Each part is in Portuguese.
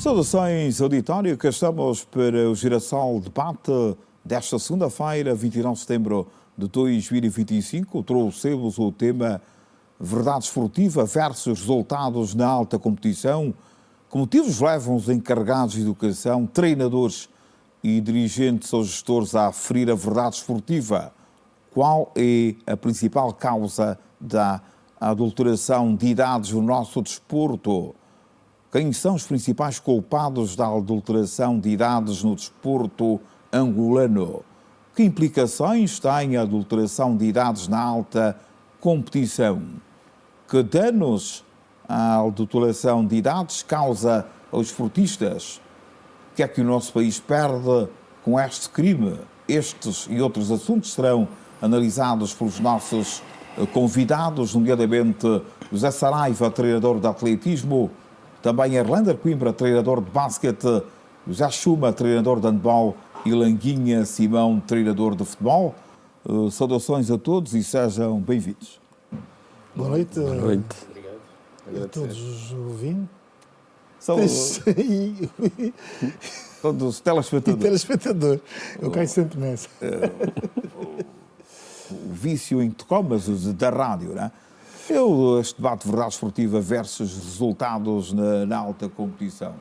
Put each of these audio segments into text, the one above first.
Saudações, auditório, cá estamos para o Girassol Debate desta segunda-feira, 29 de setembro de 2025. Trouxemos o tema Verdade Esportiva versus resultados na alta competição. Que motivos levam os encarregados de educação, treinadores e dirigentes ou gestores a aferir a verdade esportiva? Qual é a principal causa da adulteração de idades no nosso desporto? Quem são os principais culpados da adulteração de idades no desporto angolano? Que implicações tem a adulteração de idades na alta competição? Que danos a adulteração de idades causa aos esportistas? O que é que o nosso país perde com este crime? Estes e outros assuntos serão analisados pelos nossos convidados, nomeadamente José Saraiva, treinador de atletismo, também Erlander Coimbra, treinador de basquete, José Chuma, treinador de handball e Languinha Simão, treinador de futebol. Saudações a todos e sejam bem-vindos. Boa noite. Boa noite. A todos os ouvintes. Todos os telespectadores. Telespectador. Eu caio sempre nessa. O vício em que tocamos da rádio, não é? Este debate de verdade esportiva versus resultados na alta competição.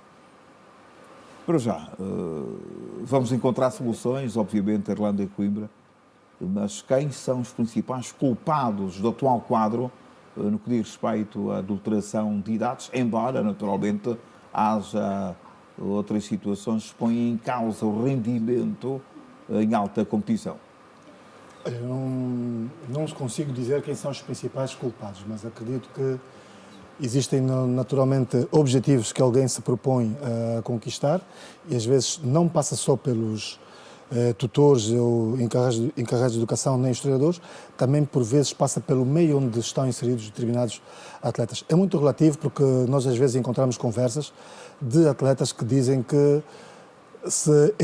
Para já, vamos encontrar soluções, obviamente, Irlanda e Coimbra, mas quem são os principais culpados do atual quadro no que diz respeito à adulteração de idades, embora, naturalmente, haja outras situações que põem em causa o rendimento em alta competição? Eu não consigo dizer quem são os principais culpados, mas acredito que existem naturalmente objetivos que alguém se propõe a conquistar e às vezes não passa só pelos tutores ou encarregados de educação nem os treinadores, também por vezes passa pelo meio onde estão inseridos determinados atletas. É muito relativo porque nós às vezes encontramos conversas de atletas que dizem que se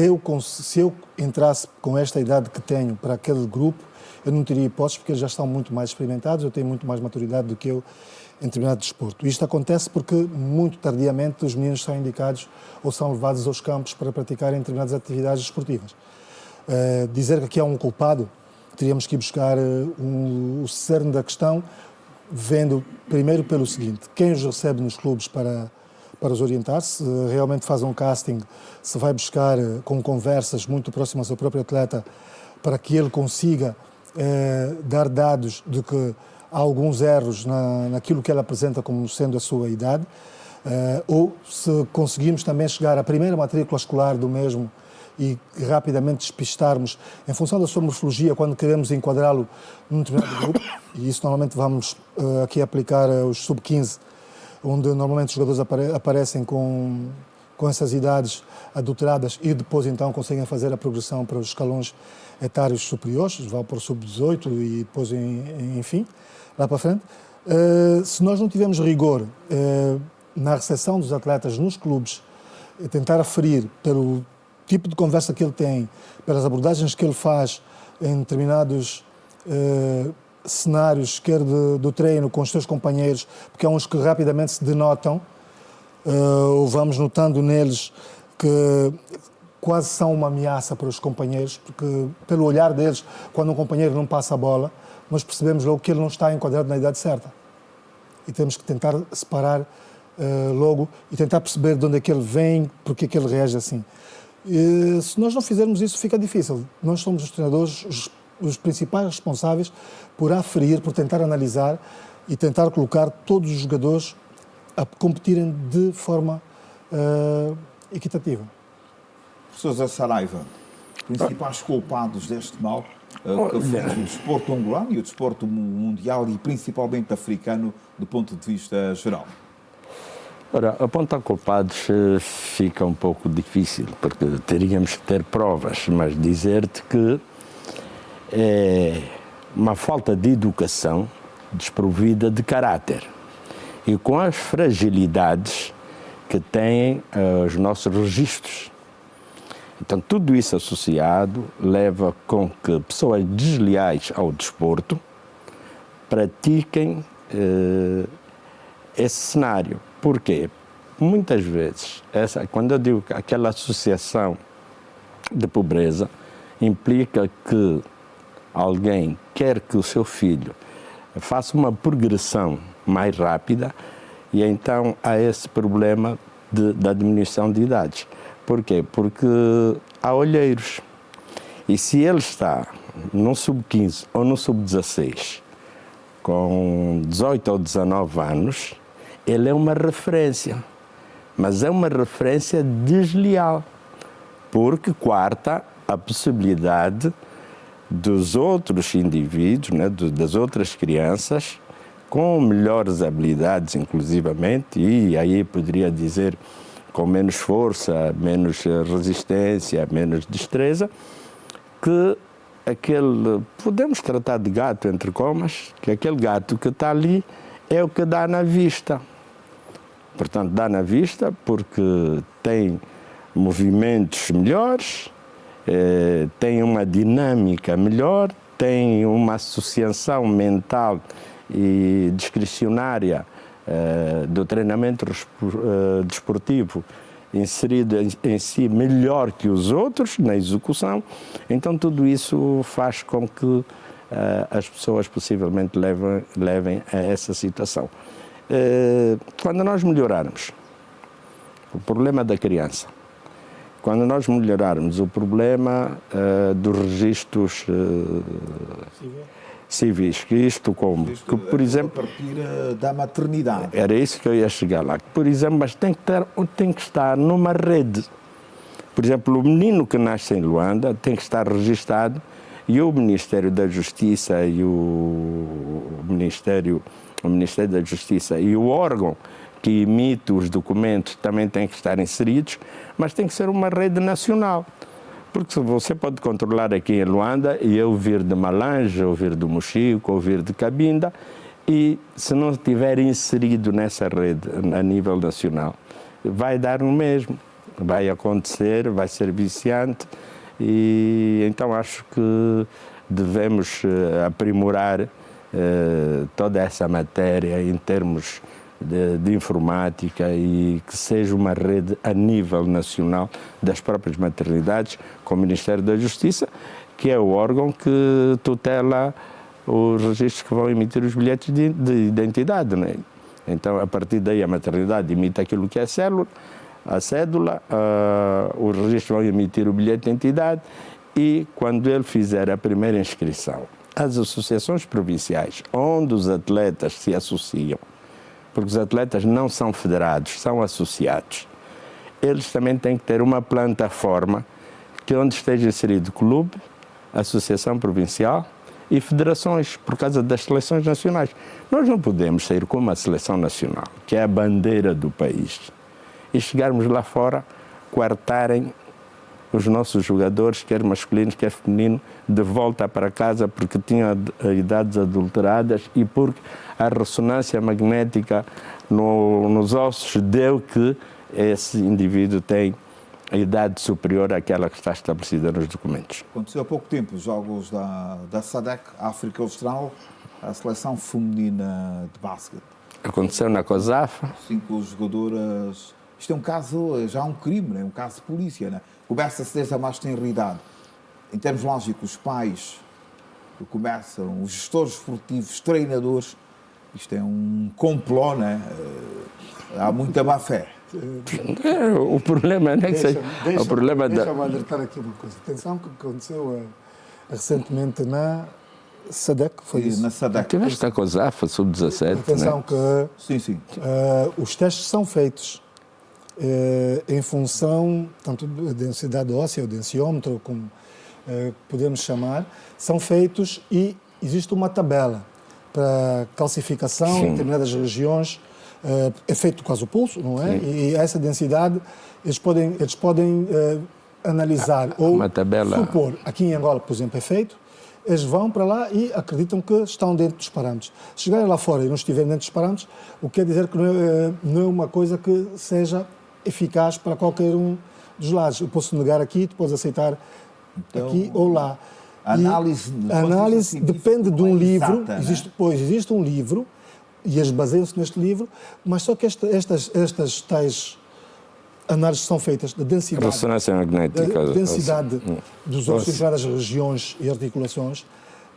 eu entrasse com esta idade que tenho para aquele grupo, eu não teria hipóteses porque eles já estão muito mais experimentados, eu tenho muito mais maturidade do que eu em determinado desporto. Isto acontece porque muito tardiamente os meninos são indicados ou são levados aos campos para praticarem determinadas atividades esportivas. Dizer que aqui há um culpado, teríamos que ir buscar o cerne da questão, vendo primeiro pelo seguinte: quem os recebe nos clubes para os orientar, se realmente faz um casting, se vai buscar com conversas muito próximas ao próprio atleta para que ele consiga dar dados de que há alguns erros naquilo que ele apresenta como sendo a sua idade, ou se conseguimos também chegar à primeira matrícula escolar do mesmo e rapidamente despistarmos, em função da sua morfologia, quando queremos enquadrá-lo num determinado grupo, e isso normalmente vamos aqui aplicar os sub-15, onde normalmente os jogadores aparecem com essas idades adulteradas e depois então conseguem fazer a progressão para os escalões etários superiores, vão para o sub-18 e depois, enfim, lá para frente. Se nós não tivermos rigor na recepção dos atletas nos clubes, tentar aferir pelo tipo de conversa que ele tem, pelas abordagens que ele faz em determinados cenários, quer do treino com os seus companheiros, porque há uns que rapidamente se denotam, ou vamos notando neles que quase são uma ameaça para os companheiros, porque pelo olhar deles, quando um companheiro não passa a bola, nós percebemos logo que ele não está enquadrado na idade certa. E temos que tentar separar logo e tentar perceber de onde é que ele vem, porque é que ele reage assim. Se nós não fizermos isso, fica difícil. Nós somos os treinadores, os principais responsáveis por aferir, por tentar analisar e tentar colocar todos os jogadores a competirem de forma equitativa. Professor José Saraiva, principais culpados deste mal que aflige o desporto angolano e o desporto mundial e principalmente africano do ponto de vista geral? Ora, apontar culpados fica um pouco difícil, porque teríamos que ter provas, mas dizer-te que é uma falta de educação desprovida de caráter e com as fragilidades que têm os nossos registros. Então, tudo isso associado leva com que pessoas desleais ao desporto pratiquem esse cenário. Porquê? muitas vezes, quando eu digo que aquela associação de pobreza implica que alguém quer que o seu filho faça uma progressão mais rápida e então há esse problema da diminuição de idades. Por quê? Porque há olheiros. E se ele está no sub-15 ou no sub-16, com 18 ou 19 anos, ele é uma referência. Mas é uma referência desleal, porque quarta a possibilidade dos outros indivíduos, né, das outras crianças, com melhores habilidades, inclusivamente, e aí poderia dizer com menos força, menos resistência, menos destreza, que podemos tratar de gato, entre comas, que aquele gato que está ali é o que dá na vista. Portanto, dá na vista porque tem movimentos melhores, tem uma dinâmica melhor, tem uma associação mental e discricionária do treinamento desportivo inserido em si melhor que os outros na execução. Então tudo isso faz com que as pessoas possivelmente levem a essa situação. Quando nós melhorarmos o problema da criança, quando nós melhorarmos o problema dos registros civis, que isto como? Que, por exemplo, a partir da maternidade. Era isso que eu ia chegar lá. Por exemplo, mas tem que estar numa rede. Por exemplo, o menino que nasce em Luanda tem que estar registado e o Ministério da Justiça e o Ministério da Justiça e o órgão que emite os documentos também têm que estar inseridos, mas tem que ser uma rede nacional. Porque você pode controlar aqui em Luanda e eu vir de Malanje, ou vir do Mochico, ou vir de Cabinda, e se não estiver inserido nessa rede a nível nacional, vai dar no mesmo. Vai acontecer, vai ser viciante, e então acho que devemos aprimorar toda essa matéria em termos de informática e que seja uma rede a nível nacional das próprias maternidades, com o Ministério da Justiça, que é o órgão que tutela os registros que vão emitir os bilhetes de identidade, né? Então, a partir daí, a maternidade emite aquilo que é a cédula, os registros vão emitir o bilhete de identidade e, quando ele fizer a primeira inscrição, as associações provinciais, onde os atletas se associam, porque os atletas não são federados, são associados, eles também têm que ter uma plataforma onde esteja inserido clube, associação provincial e federações, por causa das seleções nacionais. Nós não podemos sair com uma seleção nacional, que é a bandeira do país, e chegarmos lá fora, coartarem os nossos jogadores, quer masculinos, quer feminino, de volta para casa porque tinham idades adulteradas e porque a ressonância magnética nos ossos deu que esse indivíduo tem a idade superior àquela que está estabelecida nos documentos. Aconteceu há pouco tempo os jogos da SADC, África Austral, a seleção feminina de basquete. Aconteceu na COSAFA. 5 jogadoras. Isto é um caso, já um crime, é um caso de polícia, né? Começa-se desde a mais tenra. Em termos lógicos, os pais começam, os gestores esportivos, os treinadores, isto é um complô, né? Há muita má fé. O problema não é que seja... Deixa-me alertar aqui uma coisa. Atenção que aconteceu recentemente na SADC, foi isso? Na SADC. Tiveste a COSAFA, sub-17, atenção, né? Que sim. Os testes são feitos em função, tanto da densidade óssea, o densiômetro, como podemos chamar, são feitos e existe uma tabela para calcificação em determinadas regiões. É feito quase o pulso, não é? Sim. E essa densidade eles podem analisar ou supor. Aqui em Angola, por exemplo, é feito. Eles vão para lá e acreditam que estão dentro dos parâmetros. Se chegarem lá fora e não estiverem dentro dos parâmetros, o que quer dizer que não é uma coisa que seja eficaz para qualquer um dos lados. Eu posso negar aqui, tu podes aceitar aqui ou lá. A análise depende de um livro. Existe um livro e eles baseiam-se neste livro, mas só que estas tais análises são feitas da densidade, Ressonância magnética. dos ossos em várias regiões e articulações,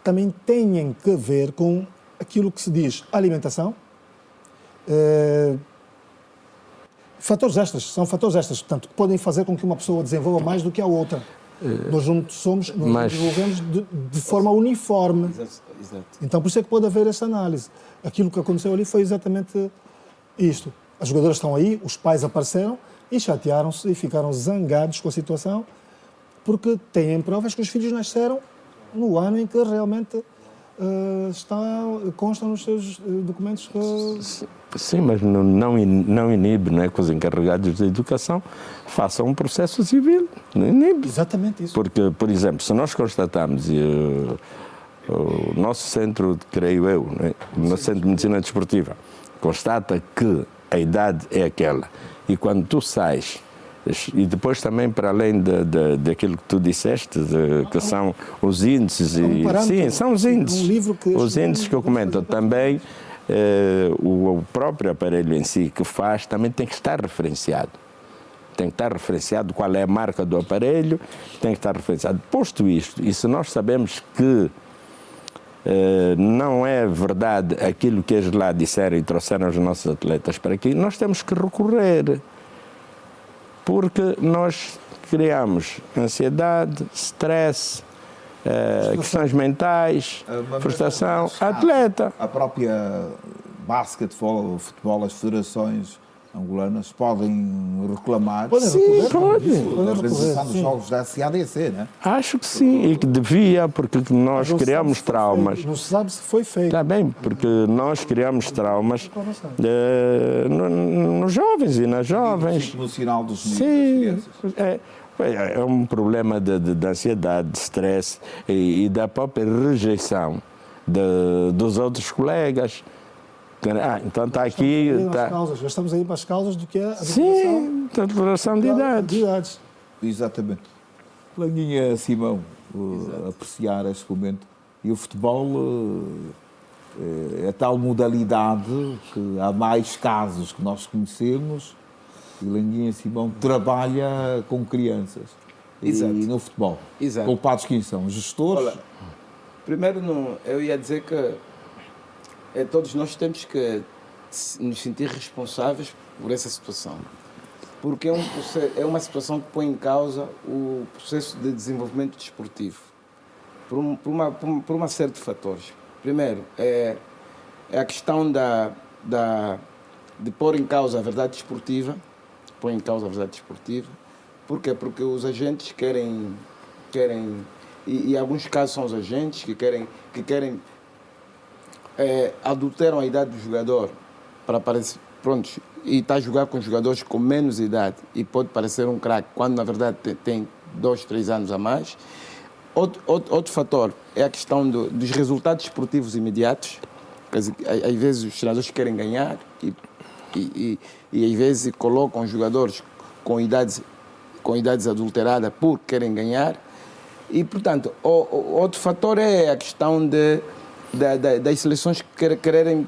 também têm que ver com aquilo que se diz alimentação, são fatores extras, portanto, que podem fazer com que uma pessoa desenvolva mais do que a outra. Nós não desenvolvemos de forma uniforme. Exato. Então, por isso é que pode haver essa análise. Aquilo que aconteceu ali foi exatamente isto. As jogadoras estão aí, os pais apareceram e chatearam-se e ficaram zangados com a situação, porque têm provas que os filhos nasceram no ano em que realmente constam nos seus documentos. Sim, mas não inibe, não é, que os encarregados da educação façam um processo civil. Não inibe. Exatamente isso. Porque, por exemplo, se nós constatarmos, o nosso centro, creio eu, né, o nosso centro de medicina desportiva, constata que a idade é aquela, e quando tu sais, e depois também para além daquilo que tu disseste, que são os índices, sim, são os índices, os índices que eu comento também, o próprio aparelho em si que faz também tem que estar referenciado. Tem que estar referenciado qual é a marca do aparelho, tem que estar referenciado. Posto isto, e se nós sabemos que não é verdade aquilo que eles lá disseram e trouxeram os nossos atletas para aqui, nós temos que recorrer, porque nós criamos ansiedade, stress, questões mentais, frustração, atleta. A própria basquetebol, futebol, as federações angolanas podem reclamar. Sim, pode. A organização dos jogos da SADC, né? Acho que sim, e que devia, porque nós criamos traumas. Não se sabe se foi feito. Está bem, porque nós criamos traumas nos jovens e nas jovens. Emocional dos Sim, é um problema de ansiedade, de stress e da própria rejeição dos outros colegas. Então está aqui. Já estamos aí para as causas do que é a sim, a declaração de idades. Exatamente. Languinha Simão, apreciar este momento. E o futebol é tal modalidade que há mais casos que nós conhecemos. E Languinha Simão trabalha com crianças. Exato. E no futebol. Exato. Culpados quem são? Gestores? Olha, primeiro, eu ia dizer que todos nós temos que nos sentir responsáveis por essa situação. Porque é uma situação que põe em causa o processo de desenvolvimento desportivo. Por uma série de fatores. Primeiro, é a questão de pôr em causa a verdade desportiva. Põe em causa a verdade desportiva. Por quê? Porque os agentes querem e em alguns casos são os agentes que querem adulteram a idade do jogador para parecer pronto e está a jogar com jogadores com menos idade e pode parecer um craque quando na verdade tem 2, 3 anos a mais. Outro fator é a questão dos resultados esportivos imediatos. Quer dizer, às vezes os treinadores querem ganhar e às vezes colocam jogadores com idades adulteradas porque querem ganhar. E, portanto, outro fator é a questão das seleções que quererem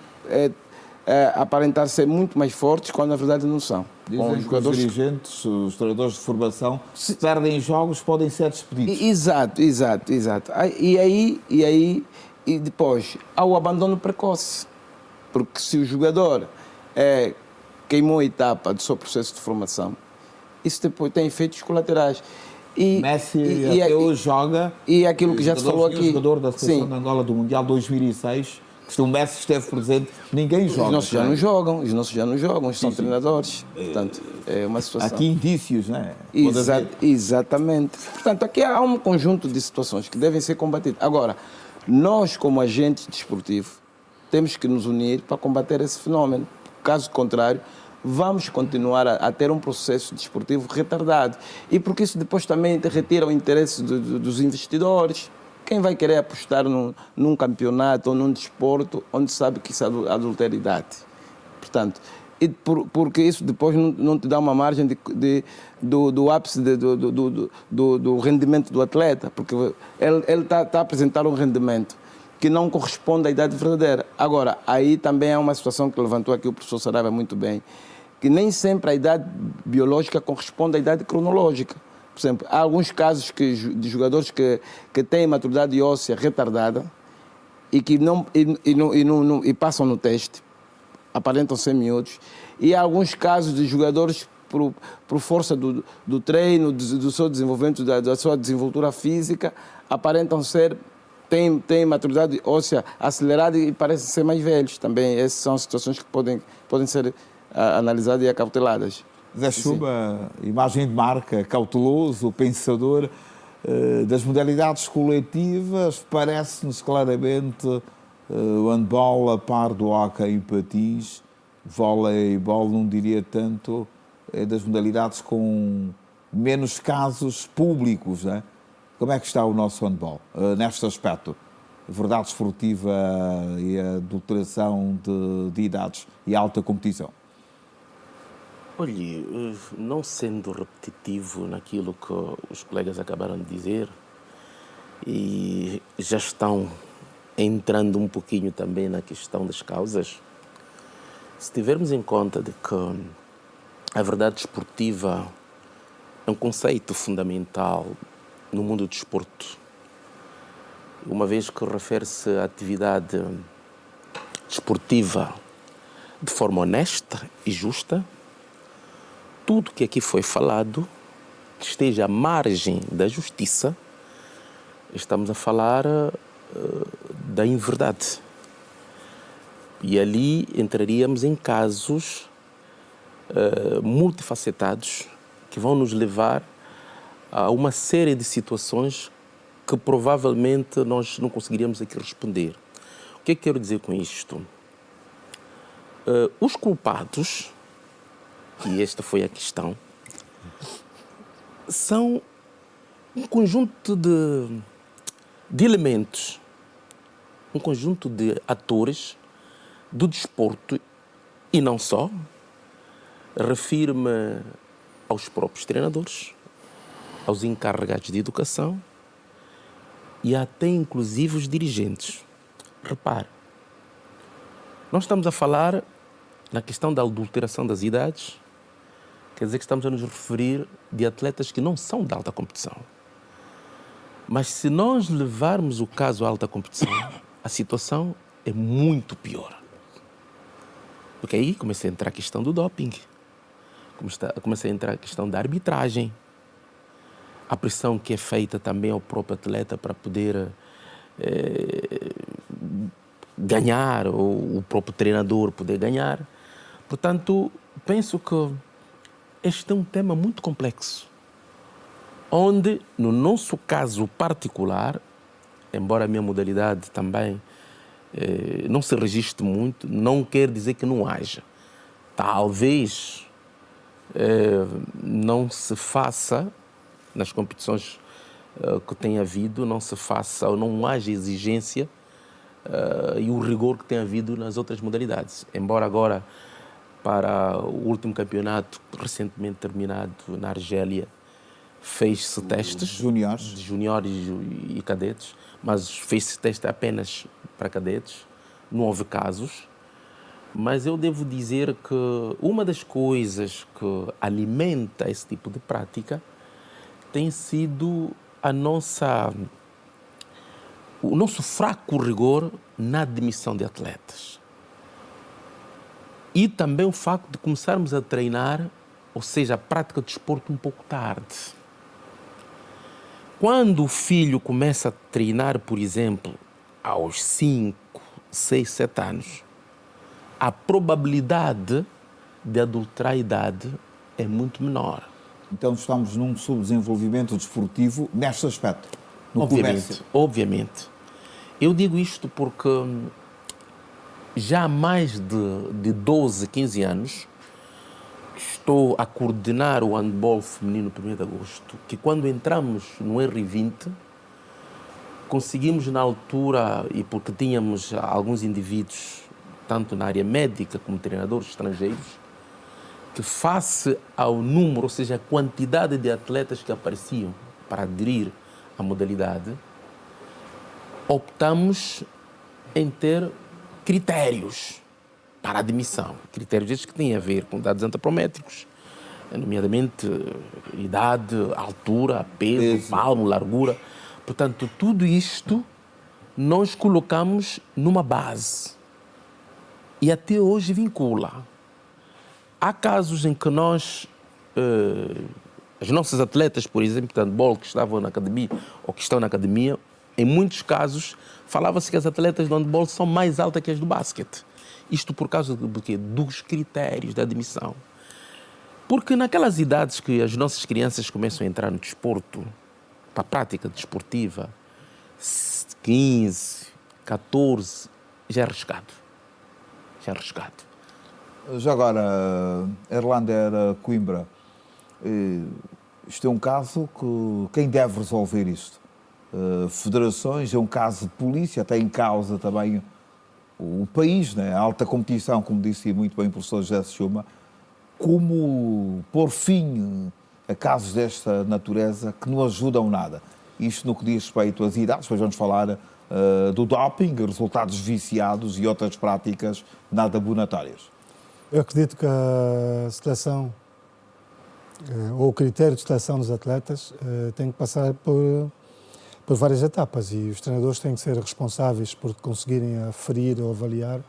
aparentar ser muito mais fortes quando na verdade não são. Dizem que os dirigentes, os treinadores de formação, se perdem jogos, podem ser despedidos. Exato. E depois há o abandono precoce. Porque se o jogador queimou a etapa do seu processo de formação, isso depois tem efeitos colaterais. Messi até hoje joga. E aquilo que já se falou aqui. O jogador da seleção de Angola do Mundial 2006, que se o Messi esteve presente, ninguém joga. Os nossos já não jogam, são treinadores. Portanto, é uma situação. Aqui indícios, não é? Exatamente. Portanto, aqui há um conjunto de situações que devem ser combatidas. Agora, nós, como agentes desportivos, temos que nos unir para combater esse fenómeno. Caso contrário, vamos continuar a ter um processo desportivo retardado. E porque isso depois também retira o interesse dos investidores. Quem vai querer apostar num campeonato ou num desporto onde sabe que isso é adulteridade? Portanto, porque isso depois não te dá uma margem do ápice do rendimento do atleta, porque ele está a apresentar um rendimento que não corresponde à idade verdadeira. Agora, aí também há uma situação que levantou aqui o professor Saraiva muito bem, que nem sempre a idade biológica corresponde à idade cronológica. Por exemplo, há alguns casos de jogadores que têm maturidade óssea retardada e que e passam no teste, aparentam ser miúdos, e há alguns casos de jogadores por força do treino, do seu desenvolvimento, da sua desenvoltura física, aparentam ser, têm maturidade óssea acelerada e parecem ser mais velhos também. Essas são situações que podem ser analisadas e acauteladas. Zé Chuba, imagem de marca, cauteloso, pensador das modalidades coletivas, parece-nos claramente o handball a par do hóquei em patins, voleibol, não diria tanto, é das modalidades com menos casos públicos, não é? Como é que está o nosso handball neste aspecto? Verdade esportiva e adulteração de idades e alta competição. Olhe, não sendo repetitivo naquilo que os colegas acabaram de dizer, e já estão entrando um pouquinho também na questão das causas, se tivermos em conta de que a verdade esportiva é um conceito fundamental no mundo do desporto, uma vez que refere-se à atividade desportiva de forma honesta e justa, tudo que aqui foi falado que esteja à margem da justiça, estamos a falar da inverdade. E ali entraríamos em casos multifacetados que vão nos levar a uma série de situações que provavelmente nós não conseguiríamos aqui responder. O que é que quero dizer com isto? Os culpados, e esta foi a questão, são um conjunto de elementos, um conjunto de atores do desporto e não só. Refiro-me aos próprios treinadores, aos encarregados de educação e até inclusive os dirigentes. Repare, nós estamos a falar na questão da adulteração das idades, quer dizer que estamos a nos referir de atletas que não são de alta competição. Mas se nós levarmos o caso à alta competição, a situação é muito pior. Porque aí começa a entrar a questão do doping, começa a entrar a questão da arbitragem, a pressão que é feita também ao próprio atleta para poder ganhar, ou o próprio treinador poder ganhar. Portanto, penso que este é um tema muito complexo, onde, no nosso caso particular, embora a minha modalidade também não se registre muito, não quer dizer que não haja. Talvez não se faça, nas competições que tem havido, não se faça ou não haja exigência e o rigor que tem havido nas outras modalidades. Embora agora, para o último campeonato recentemente terminado na Argélia, fez-se testes de juniores e cadetes, mas fez-se teste apenas para cadetes, não houve casos. Mas eu devo dizer que uma das coisas que alimenta esse tipo de prática tem sido o nosso fraco rigor na admissão de atletas. E também o facto de começarmos a treinar, ou seja, a prática de desporto um pouco tarde. Quando o filho começa a treinar, por exemplo, aos 5, 6, 7 anos, a probabilidade de adulterar a idade é muito menor. Então estamos num subdesenvolvimento desportivo neste aspecto, no comércio. Obviamente. Eu digo isto porque já há mais de 12, 15 anos estou a coordenar o handball feminino 1º de agosto, que quando entramos no R20, conseguimos na altura, e porque tínhamos alguns indivíduos, tanto na área médica como treinadores estrangeiros, que face ao número, ou seja, a quantidade de atletas que apareciam para aderir à modalidade, optamos em ter critérios para admissão. Critérios esses que têm a ver com dados antropométricos, nomeadamente idade, altura, peso, palmo, largura. Portanto, tudo isto nós colocamos numa base e até hoje vincula. Há casos em que nós, as nossas atletas, por exemplo, de handball, que estavam na academia ou que estão na academia, em muitos casos falava-se que as atletas de handball são mais altas que as do basquete. Isto por causa do quê? Dos critérios de admissão. Porque naquelas idades que as nossas crianças começam a entrar no desporto, para a prática desportiva, 15, 14, já é arriscado. Já é arriscado. Já agora, Erlander Coimbra, isto é um caso que quem deve resolver isto? Federações, é um caso de polícia, tem em causa também o país, né? A alta competição, como disse muito bem o professor José Schuma, como pôr fim a casos desta natureza que não ajudam nada. Isto no que diz respeito às idades, depois vamos falar do doping, resultados viciados e outras práticas nada abonatórias. Eu acredito que a seleção, ou o critério de seleção dos atletas, tem que passar por várias etapas e os treinadores têm que ser responsáveis por conseguirem aferir ou avaliar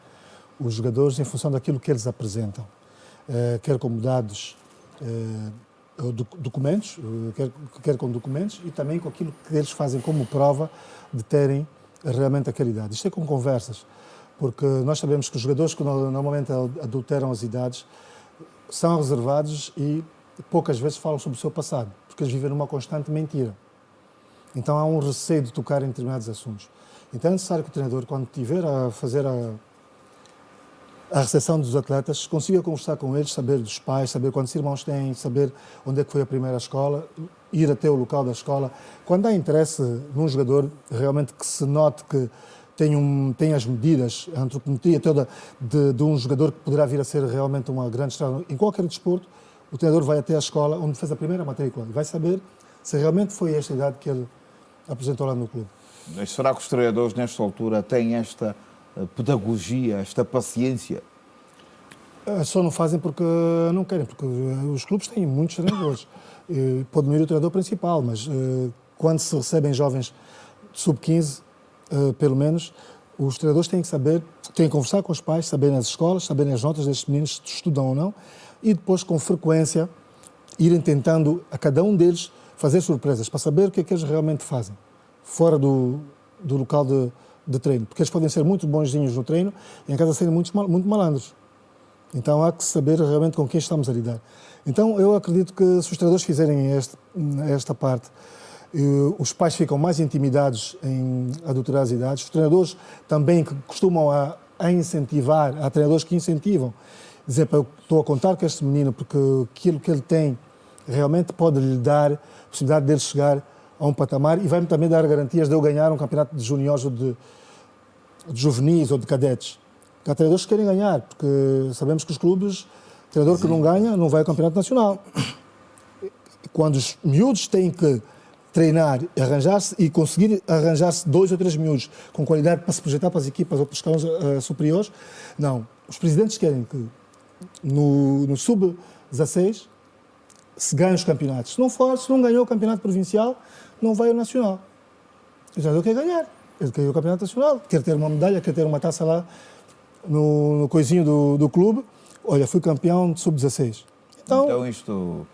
os jogadores em função daquilo que eles apresentam, quer como dados, documentos, quer com documentos e também com aquilo que eles fazem como prova de terem realmente aquela idade. Isto é com conversas, porque nós sabemos que os jogadores que normalmente adulteram as idades são reservados e poucas vezes falam sobre o seu passado, porque eles vivem numa constante mentira. Então há um receio de tocar em determinados assuntos. Então é necessário que o treinador, quando estiver a fazer a recepção dos atletas, consiga conversar com eles, saber dos pais, saber quantos irmãos têm, saber onde é que foi a primeira escola, ir até o local da escola. Quando há interesse num jogador, realmente que se note que tem as medidas, a antropometria toda de um jogador que poderá vir a ser realmente uma grande estrela em qualquer desporto, o treinador vai até a escola onde fez a primeira matrícula e vai saber se realmente foi esta idade que ele apresentou lá no clube. Mas será que os treinadores, nesta altura, têm esta pedagogia, esta paciência? Só não fazem porque não querem, porque os clubes têm muitos treinadores. Pode não ir o treinador principal, mas quando se recebem jovens sub-15, pelo menos, os treinadores têm que saber, têm que conversar com os pais, saber nas escolas, saberem as notas destes meninos, se estudam ou não, e depois, com frequência, irem tentando a cada um deles fazer surpresas, para saber o que é que eles realmente fazem, fora do local de treino. Porque eles podem ser muito bonzinhos no treino e em casa serem muito malandros. Então há que saber realmente com quem estamos a lidar. Então eu acredito que se os treinadores fizerem esta parte, os pais ficam mais intimidados em adulterar as idades. Os treinadores também que costumam a incentivar, há treinadores que incentivam, dizer, eu estou a contar com este menino porque aquilo que ele tem realmente pode lhe dar a possibilidade dele chegar a um patamar e vai-me também dar garantias de eu ganhar um campeonato de juniores ou de juvenis ou de cadetes. Há treinadores que querem ganhar, porque sabemos que os clubes, treinador que não ganha, não vai ao campeonato nacional. Quando os miúdos têm que treinar, arranjar-se e conseguir arranjar-se 2 ou 3 miúdos com qualidade para se projetar para as equipas ou para os escalões superiores, não. Os presidentes querem que no sub-16 se ganhe os campeonatos. Se não ganhou o campeonato provincial, não vai ao nacional. O treinador quer ganhar. Ele quer ir ao campeonato nacional, quer ter uma medalha, quer ter uma taça lá no coisinho do clube. Olha, fui campeão de sub-16. Então isto,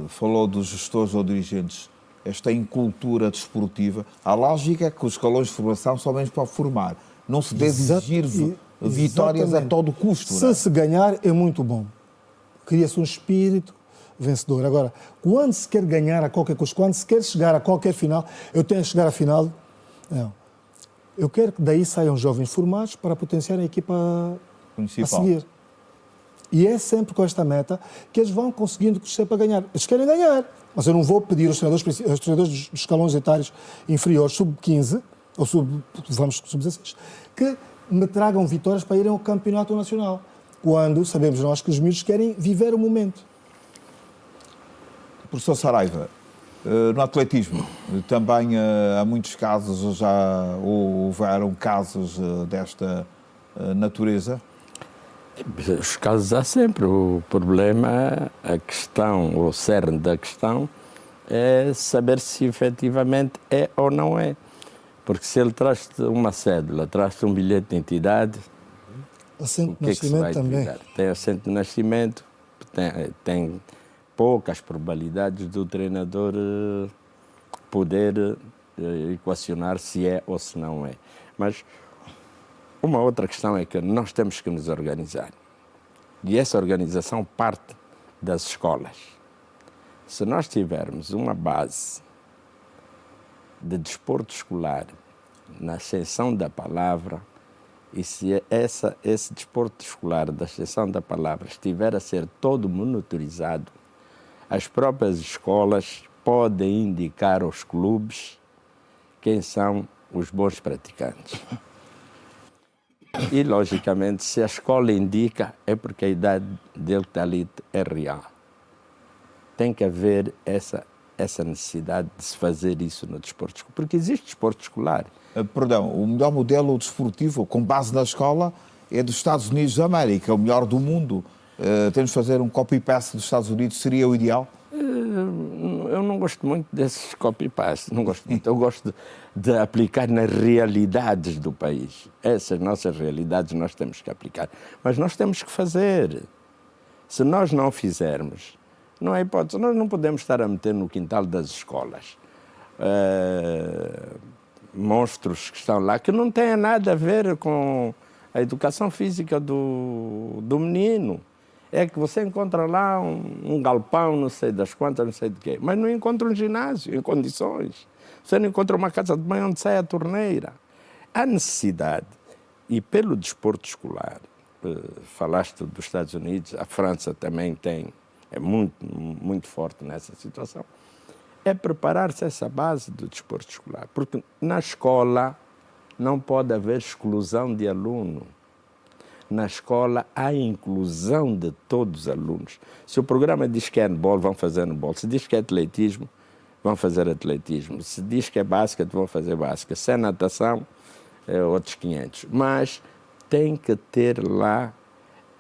falou dos gestores ou dirigentes, esta incultura desportiva, a lógica é que os escalões de formação são mesmo para formar. Não se deve exigir vitórias a todo custo. Se se ganhar, é muito bom. Cria-se um espírito vencedor. Agora, quando se quer ganhar a qualquer custo, quando se quer chegar a qualquer final, eu tenho que chegar à final, não. Eu quero que daí saiam jovens formados para potenciar a equipa principal a seguir. E é sempre com esta meta que eles vão conseguindo crescer para ganhar. Eles querem ganhar, mas eu não vou pedir aos treinadores dos escalões etários inferiores, sub-15, ou sub-16, que me tragam vitórias para irem ao campeonato nacional. Quando sabemos nós que os miúdos querem viver o momento. Professor Saraiva, No atletismo, também há muitos casos, já houveram casos desta natureza? Os casos há sempre. O problema, a questão, o cerne da questão, é saber se efetivamente é ou não é. Porque se ele traz-te uma cédula, traz-te um bilhete de identidade, Assento o de que é que se vai nascimento também. duvidar? Tem assento de nascimento, tem poucas probabilidades do treinador poder equacionar se é ou se não é. Mas uma outra questão é que nós temos que nos organizar. E essa organização parte das escolas. Se nós tivermos uma base de desporto escolar, na extensão da palavra, e se esse desporto escolar, da extensão da palavra, estiver a ser todo monitorizado, as próprias escolas podem indicar aos clubes quem são os bons praticantes. E, logicamente, se a escola indica, é porque a idade dele que está ali é real. Tem que haver essa necessidade de se fazer isso no desporto escolar. Porque existe desporto escolar. Perdão, o melhor modelo desportivo, com base na escola, é dos Estados Unidos da América, o melhor do mundo. Temos de fazer um copy-paste dos Estados Unidos, seria o ideal? Eu não gosto muito desses copy-paste, não gosto muito. Eu gosto de aplicar nas realidades do país. Essas nossas realidades nós temos que aplicar. Mas nós temos que fazer. Se nós não fizermos, não há hipótese. Nós não podemos estar a meter no quintal das escolas monstros que estão lá, que não têm nada a ver com a educação física do menino. É que você encontra lá um galpão, não sei das quantas, não sei de quê, mas não encontra um ginásio em condições. Você não encontra uma casa de banho onde sai a torneira. Há necessidade, e pelo desporto escolar, falaste dos Estados Unidos, a França também é muito forte nessa situação, é preparar-se essa base do desporto escolar. Porque na escola não pode haver exclusão de aluno. Na escola há inclusão de todos os alunos. Se o programa diz que é handball, vão fazer handball. Se diz que é atletismo, vão fazer atletismo. Se diz que é basquete, vão fazer basquete. Se é natação, é outros 500. Mas tem que ter lá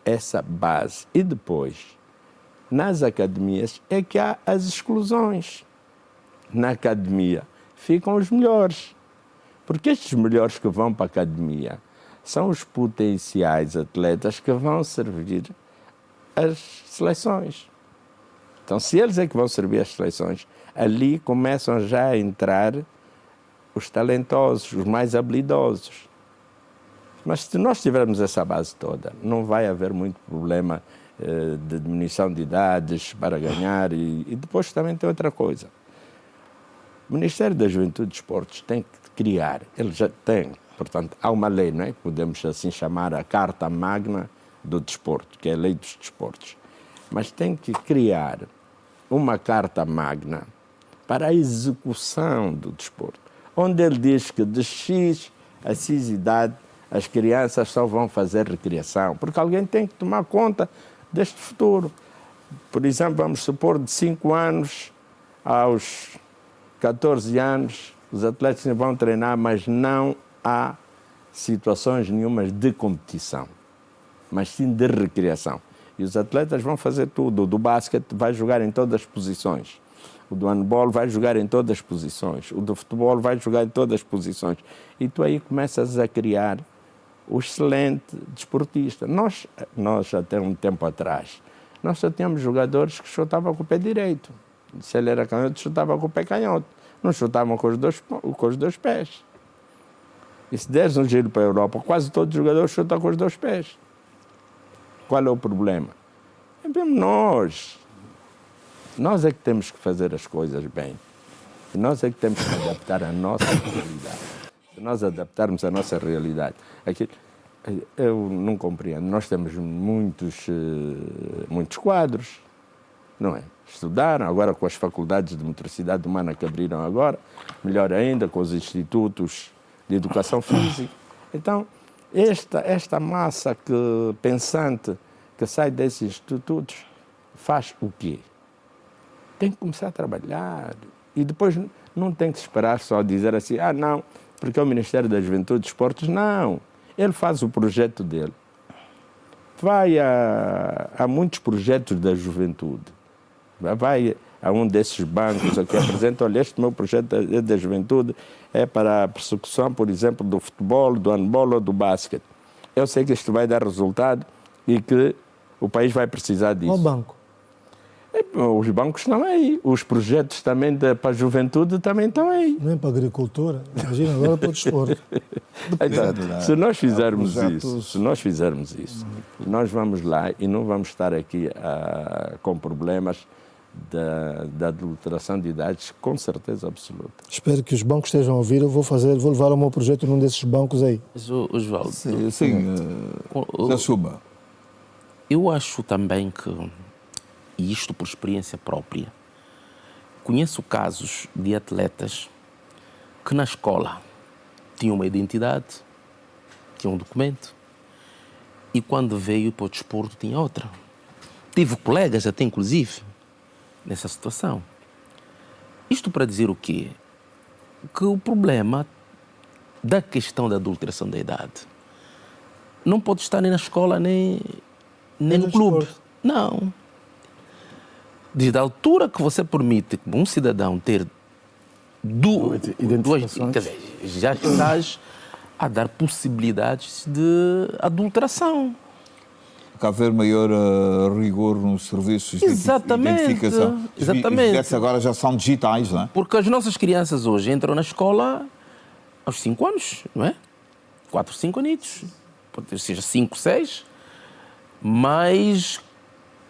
essa base. E depois, nas academias, é que há as exclusões. Na academia ficam os melhores. Porque estes melhores que vão para a academia são os potenciais atletas que vão servir as seleções. Então, se eles é que vão servir as seleções, ali começam já a entrar os talentosos, os mais habilidosos. Mas se nós tivermos essa base toda, não vai haver muito problema de diminuição de idades para ganhar. E depois também tem outra coisa. O Ministério da Juventude e Desportos tem que criar, ele já tem, portanto, há uma lei, não é? Podemos assim chamar a Carta Magna do Desporto, que é a lei dos desportos. Mas tem que criar uma Carta Magna para a execução do desporto, onde ele diz que de X a X idade as crianças só vão fazer recreação, porque alguém tem que tomar conta deste futuro. Por exemplo, vamos supor, de 5 anos aos 14 anos, os atletas vão treinar, mas não há situações nenhumas de competição, mas sim de recreação. E os atletas vão fazer tudo. O do basquete vai jogar em todas as posições. O do handball vai jogar em todas as posições. O do futebol vai jogar em todas as posições. E tu aí começas a criar o excelente desportista. Nós até um tempo atrás, nós só tínhamos jogadores que chutavam com o pé direito. Se ele era canhoto, chutava com o pé canhoto. Não chutavam com os dois pés. E se deres um giro para a Europa, quase todos os jogadores chutam com os 2 pés. Qual é o problema? É mesmo nós. Nós é que temos que fazer as coisas bem. E nós é que temos que adaptar a nossa realidade. Se nós adaptarmos a nossa realidade, eu não compreendo. Nós temos muitos quadros, não é? Estudaram, agora com as faculdades de motricidade humana que abriram agora, melhor ainda, com os institutos de educação física. Então, esta massa pensante que sai desses institutos faz o quê? Tem que começar a trabalhar E depois não tem que esperar só dizer assim, não, porque é o Ministério da Juventude e Desportos. Não, ele faz o projeto dele. Vai a muitos projetos da juventude. Vai a um desses bancos que apresentam, olha, este meu projeto da juventude é para a persecução, por exemplo, do futebol, do handball ou do basquete. Eu sei que isto vai dar resultado e que o país vai precisar disso. Qual banco? Os bancos estão aí, os projetos também para a juventude também estão aí. Nem para a agricultura, imagina agora para o desporto. Então, se nós fizermos isso, nós vamos lá e não vamos estar aqui com problemas da adulteração de idades, com certeza absoluta. Espero que os bancos estejam a ouvir. Eu vou levar o meu projeto num desses bancos aí. Mas, Osvaldo, Sim, da Suma. eu acho também que, e isto por experiência própria, conheço casos de atletas que na escola tinham uma identidade, tinham um documento, e quando veio para o desporto tinha outra. Tive colegas até, inclusive, nessa situação. Isto para dizer o quê? Que o problema da questão da adulteração da idade não pode estar nem na escola, nem no clube. desporto. Não. Desde a altura que você permite um cidadão ter duas, quer dizer, já estás a dar possibilidades de adulteração. Que haver maior rigor nos serviços de identificação. Exatamente. Os bilhetes agora já são digitais, não é? Porque as nossas crianças hoje entram na escola aos 5 anos, não é? 4, 5 anitos. Pode ser 5, 6. Mas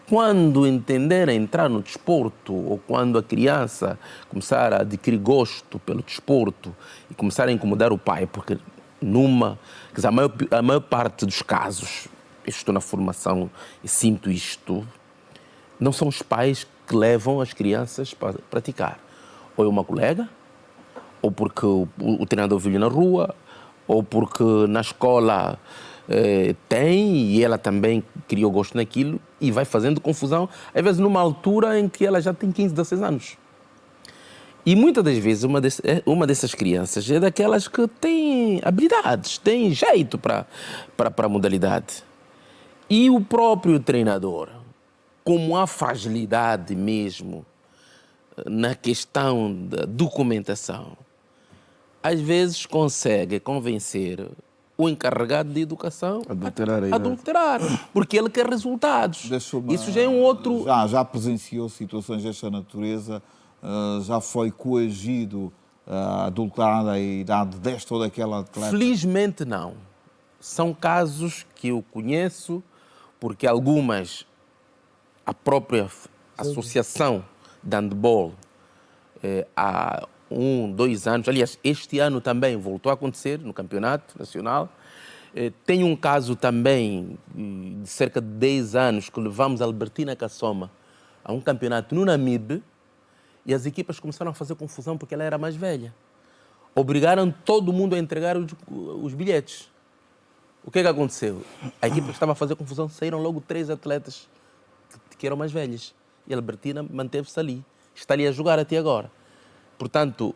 quando entender a entrar no desporto, ou quando a criança começar a adquirir gosto pelo desporto e começar a incomodar o pai, porque quer dizer, a maior parte dos casos, eu estou na formação e sinto isto, não são os pais que levam as crianças para praticar. Ou é uma colega, ou porque o treinador viu-lhe na rua, ou porque na escola tem e ela também criou gosto naquilo e vai fazendo confusão, às vezes numa altura em que ela já tem 15, 16 anos. E muitas das vezes uma dessas crianças é daquelas que tem habilidades, tem jeito para a modalidade. E o próprio treinador, como há fragilidade mesmo na questão da documentação, às vezes consegue convencer o encarregado de educação a adulterar, porque ele quer resultados. Isso já é um outro... Já presenciou situações desta natureza? Já foi coagido a adulterar a idade desta ou daquela atleta? Felizmente não. São casos que eu conheço, porque a própria Associação de Handball, há 1, 2 anos, aliás, este ano também voltou a acontecer no Campeonato Nacional. Tem um caso também de cerca de 10 anos que levamos a Albertina Kassoma a um campeonato no Namibe e as equipas começaram a fazer confusão porque ela era mais velha. Obrigaram todo mundo a entregar os bilhetes. O que aconteceu? A equipa que estava a fazer confusão, saíram logo 3 atletas que eram mais velhas. E a Albertina manteve-se ali. Está ali a jogar até agora. Portanto,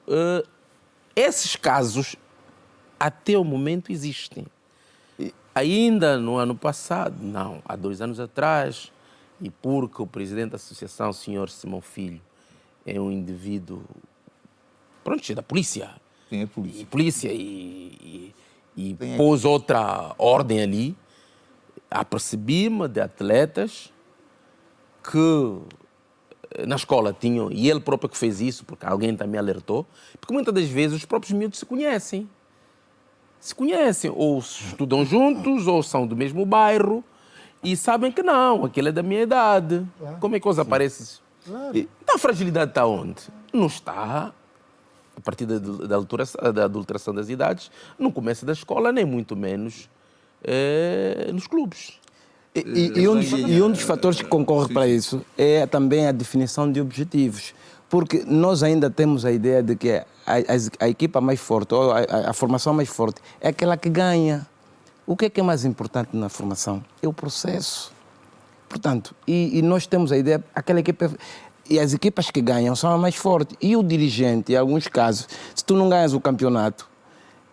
esses casos, até o momento, existem. Ainda no ano passado, não, há 2 anos atrás, e porque o presidente da associação, o senhor Simão Filho, é um indivíduo, é da polícia. Sim, é polícia. E pôs outra ordem ali, apercebi-me de atletas que na escola tinham, e ele próprio que fez isso, porque alguém também alertou, porque muitas das vezes os próprios miúdos se conhecem, ou estudam juntos, ou são do mesmo bairro, e sabem que não, aquele é da minha idade. Claro. Como é que coisa aparece? Claro. Então a fragilidade está onde? Não está a partir da adulteração das idades, não começa da escola, nem muito menos nos clubes. E um dos fatores que concorre para isso é também a definição de objetivos. Porque nós ainda temos a ideia de que a equipa mais forte, ou a formação mais forte, é aquela que ganha. O que é mais importante na formação? É o processo. Portanto, e nós temos a ideia, aquela equipa... E as equipas que ganham são as mais fortes. E o dirigente, em alguns casos, se tu não ganhas o campeonato,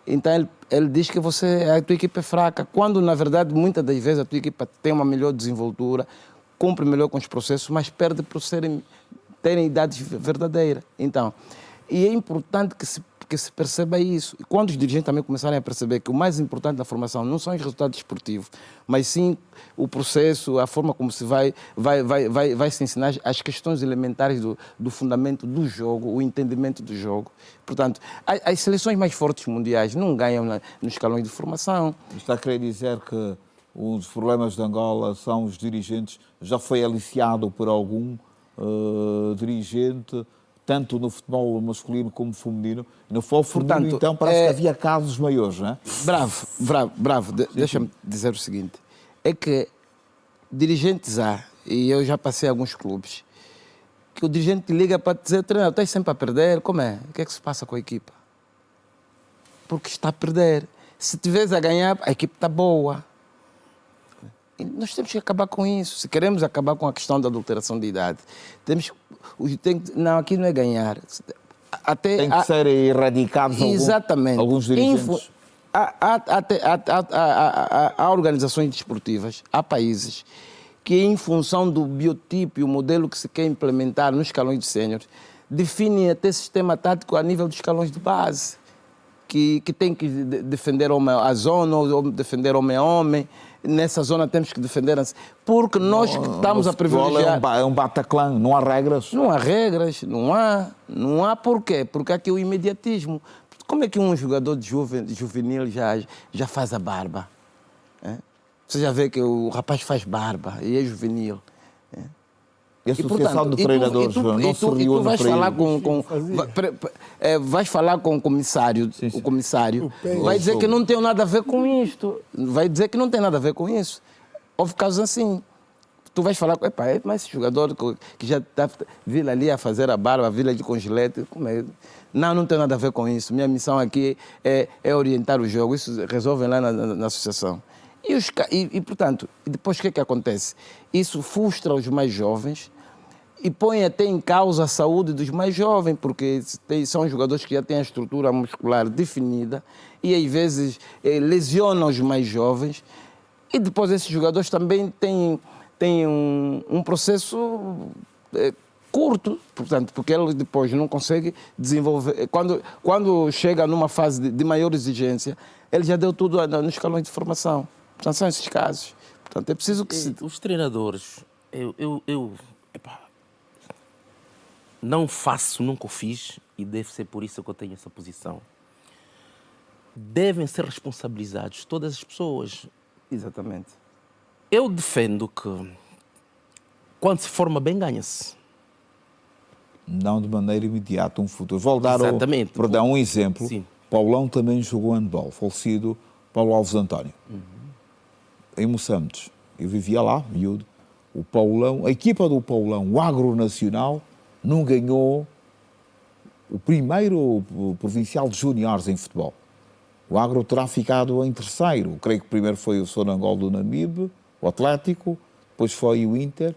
então ele diz que a tua equipa é fraca, quando na verdade muitas das vezes a tua equipa tem uma melhor desenvoltura, cumpre melhor com os processos, mas perde por terem idades verdadeiras. Então, e é importante que se perceba isso. E quando os dirigentes também começarem a perceber que o mais importante da formação não são os resultados desportivos, mas sim o processo, a forma como se vai se ensinar as questões elementares do fundamento do jogo, o entendimento do jogo. Portanto, as seleções mais fortes mundiais não ganham nos escalões de formação. Está a querer dizer que os problemas de Angola são os dirigentes? Já foi aliciado por algum dirigente, tanto no futebol masculino como feminino? No futebol feminino, então, parece que havia casos maiores, não é? Bravo. Deixa-me dizer o seguinte. É que dirigentes há, e eu já passei alguns clubes, que o dirigente te liga para te dizer: treinador, estás sempre a perder, como é? O que é que se passa com a equipa? Porque está a perder. Se estiveres a ganhar, a equipa está boa. E nós temos que acabar com isso. Se queremos acabar com a questão da adulteração de idade, não, aqui não é ganhar. Tem que ser erradicados alguns dirigentes. Há organizações desportivas, há países que, em função do biotipo e o modelo que se quer implementar nos escalões de sénior, definem até sistema tático a nível dos escalões de base, que tem que defender a zona ou defender homem a homem. Nessa zona temos que defender, porque nós que estamos a privilegiar... É um Bataclan, não há regras? Não há regras, não há. Por quê? Porque há aqui o imediatismo. Como é que um jogador de juvenil já faz a barba? Você já vê que o rapaz faz barba e é juvenil. E a Associação de Treinadores não se reúne vais para falar isso? vais falar com o comissário. Sim. O comissário vai dizer que não tem nada a ver com isto. Vai dizer que não tem nada a ver com isso. Houve casos assim. Tu vais falar, mas esse jogador que já está vindo ali a fazer a barba, vir ali com gilete, como é? Não tem nada a ver com isso. Minha missão aqui é orientar o jogo. Isso resolvem lá na associação. E, portanto, depois o que é que acontece? Isso frustra os mais jovens e põe até em causa a saúde dos mais jovens, porque são jogadores que já têm a estrutura muscular definida e, às vezes, lesionam os mais jovens. E depois esses jogadores também têm um processo curto, portanto, porque ele depois não consegue desenvolver. Quando chega numa fase de maior exigência, ele já deu tudo nos escalões de formação. Portanto, são esses casos. Portanto, é preciso que Os treinadores, não faço, nunca o fiz, e deve ser por isso que eu tenho essa posição. Devem ser responsabilizados todas as pessoas. Exatamente. Eu defendo que quando se forma bem, ganha-se. Não de maneira imediata, um futuro. Vou dar Exatamente. um exemplo. Sim. Paulão também jogou handball, falecido Paulo Alves António. Em Moçambique. Eu vivia lá, miúdo. O Paulão, a equipa do Paulão, o Agronacional, não ganhou o primeiro provincial de juniores em futebol. O Agro terá ficado em terceiro. Creio que primeiro foi o Sonangol do Namibe, o Atlético, depois foi o Inter.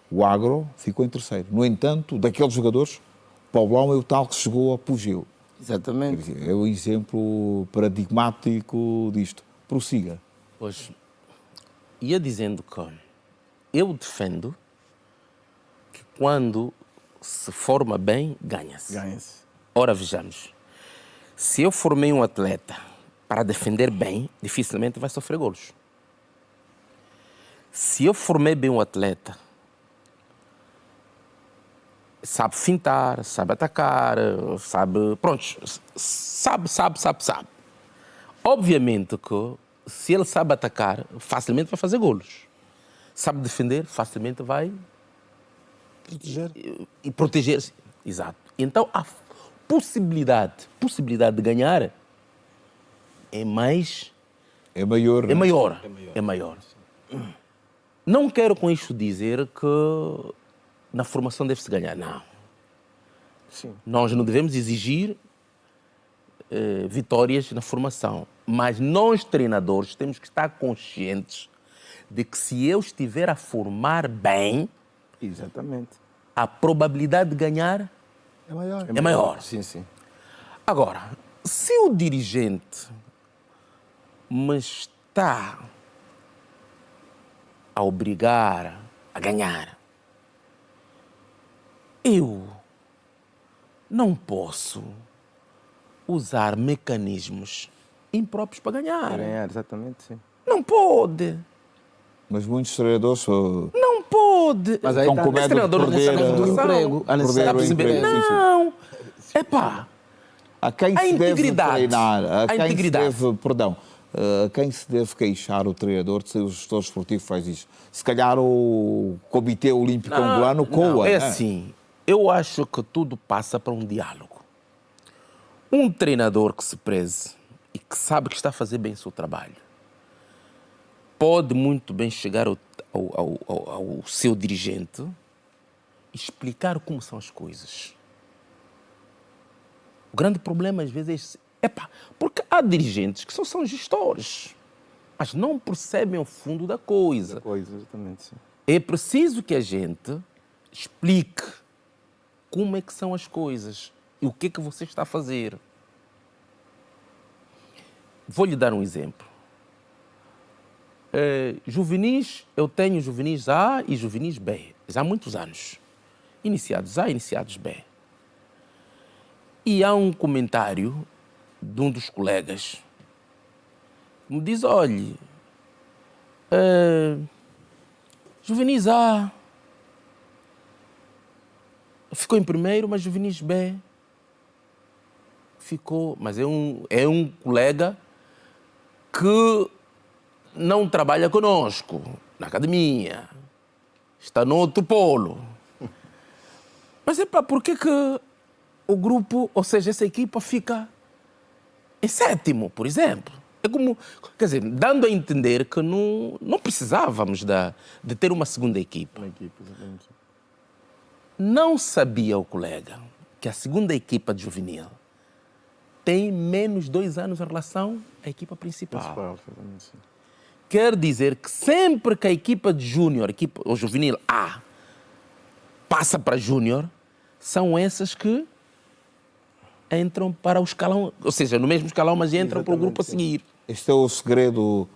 O Agro ficou em terceiro. No entanto, daqueles jogadores, o Paulão é o tal que chegou ao apogeu. Exatamente. Quer dizer, é o exemplo paradigmático disto. Prossiga. Pois, ia dizendo que eu defendo que quando se forma bem, ganha-se. Ora, vejamos. Se eu formei um atleta para defender bem, dificilmente vai sofrer golos. Se eu formei bem um atleta, sabe fintar, sabe atacar, sabe... Pronto, sabe. Obviamente que se ele sabe atacar, facilmente vai fazer golos. Sabe defender, facilmente vai... Proteger-se. Exato. Então, a possibilidade de ganhar é maior. É maior. Não quero com isto dizer que na formação deve-se ganhar. Não. Sim. Nós não devemos exigir vitórias na formação. Mas nós, treinadores, temos que estar conscientes de que se eu estiver a formar bem, Exatamente. a probabilidade de ganhar É maior. é maior. Sim, sim. Agora, se o dirigente me está a obrigar a ganhar, eu não posso usar mecanismos impróprios para ganhar. Ganhar, exatamente, sim. Não pode. Mas muitos treinadores Não pode. Mas aí estão tá- com Esse medo de treinador não perder, sabe do educação. emprego. A necessidade perder Está a o perceber? emprego. Sim, sim. Não. Epá, A quem A se deve integridade. treinar, a A quem integridade. se deve, perdão, a quem se deve queixar o treinador se o gestor esportivo faz isso? Se calhar o Comitê Olímpico Angolano, o COA. não, é né? assim. Eu acho que tudo passa para um diálogo. Um treinador que se preze e que sabe que está a fazer bem o seu trabalho pode muito bem chegar ao seu dirigente e explicar como são as coisas. O grande problema às vezes é esse. Epá, porque há dirigentes que só são gestores, mas não percebem o fundo da coisa. Coisa, exatamente, sim. É preciso que a gente explique como é que são as coisas e o que é que você está a fazer. Vou lhe dar um exemplo. Juvenis, eu tenho juvenis A e juvenis B, já há muitos anos. Iniciados A e iniciados B. E há um comentário de um dos colegas que me diz, olhe, juvenis A ficou em primeiro, mas juvenis B ficou... Mas é um colega que não trabalha conosco na academia, está no outro polo. Mas é por que o grupo, ou seja, essa equipa fica em sétimo, por exemplo? É como, quer dizer, dando a entender que não precisávamos de ter uma segunda equipa. Uma equipe, exatamente. Não sabia o colega que a segunda equipa de juvenil tem menos 2 anos em relação à equipa principal. Exatamente, sim. Quer dizer que sempre que a equipa de júnior, o juvenil A, passa para júnior, são essas que entram para o escalão, ou seja, no mesmo escalão, mas entram para o grupo a seguir. Este é o segredo,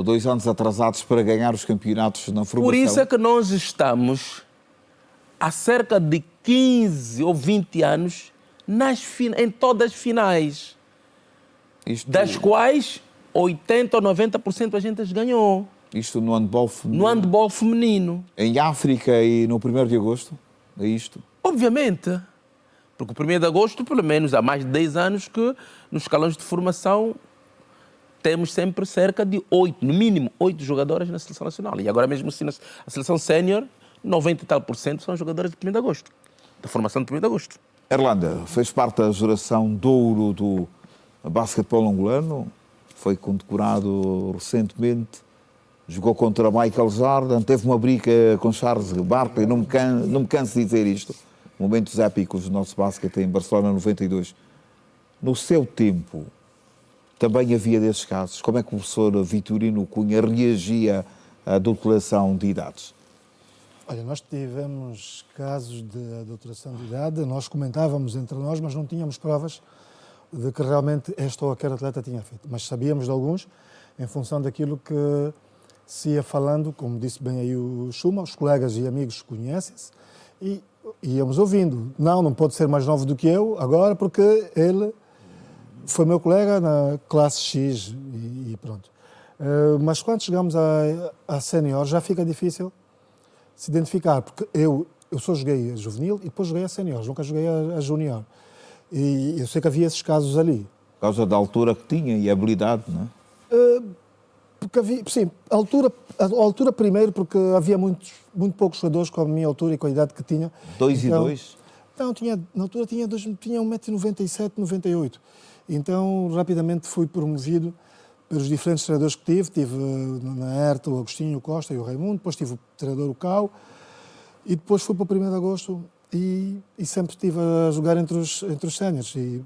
2 anos atrasados para ganhar os campeonatos na formação. Por isso é que nós estamos há cerca de 15 ou 20 anos em todas as finais, das quais 80% ou 90% a gente ganhou. Isto no handball feminino. No handball feminino. Em África e no 1º de agosto? É isto? Obviamente. Porque o 1º de agosto, pelo menos, há mais de 10 anos que nos escalões de formação temos sempre cerca de 8, no mínimo 8 jogadoras na seleção nacional. E agora mesmo assim, a seleção sénior, 90 e tal % são jogadoras de 1º de agosto. Da formação de 1º de agosto. Erlanda, fez parte da geração de ouro do basquetebol angolano, foi condecorado recentemente, jogou contra Michael Jordan, teve uma briga com Charles Barkley, não me canso de dizer isto, momentos épicos do nosso basquete em Barcelona 92. No seu tempo, também havia desses casos. Como é que o professor Vitorino Cunha reagia à adulteração de idades? Olha, nós tivemos casos de adulteração de idade, nós comentávamos entre nós, mas não tínhamos provas de que realmente este ou aquele atleta tinha feito. Mas sabíamos de alguns, em função daquilo que se ia falando, como disse bem aí o Chuma, os colegas e amigos conhecem-se, e íamos ouvindo. Não pode ser mais novo do que eu agora, porque ele foi meu colega na classe X e pronto. Mas quando chegamos a sénior já fica difícil se identificar, porque eu só joguei a juvenil e depois joguei a sénior, nunca joguei a júnior. E eu sei que havia esses casos ali. Por causa da altura que tinha e a habilidade, não é? Porque havia, sim, a altura primeiro, porque havia muito poucos jogadores com a minha altura e com a idade que tinha. 2 então, e 2? Não, na altura tinha 1,97m, 98. Então, rapidamente fui promovido pelos diferentes treinadores que tive. Tive na ERTA o Agostinho, o Costa e o Raimundo, depois tive o treinador o Cao, e depois fui para o 1º de agosto e sempre estive a jogar entre os séniores e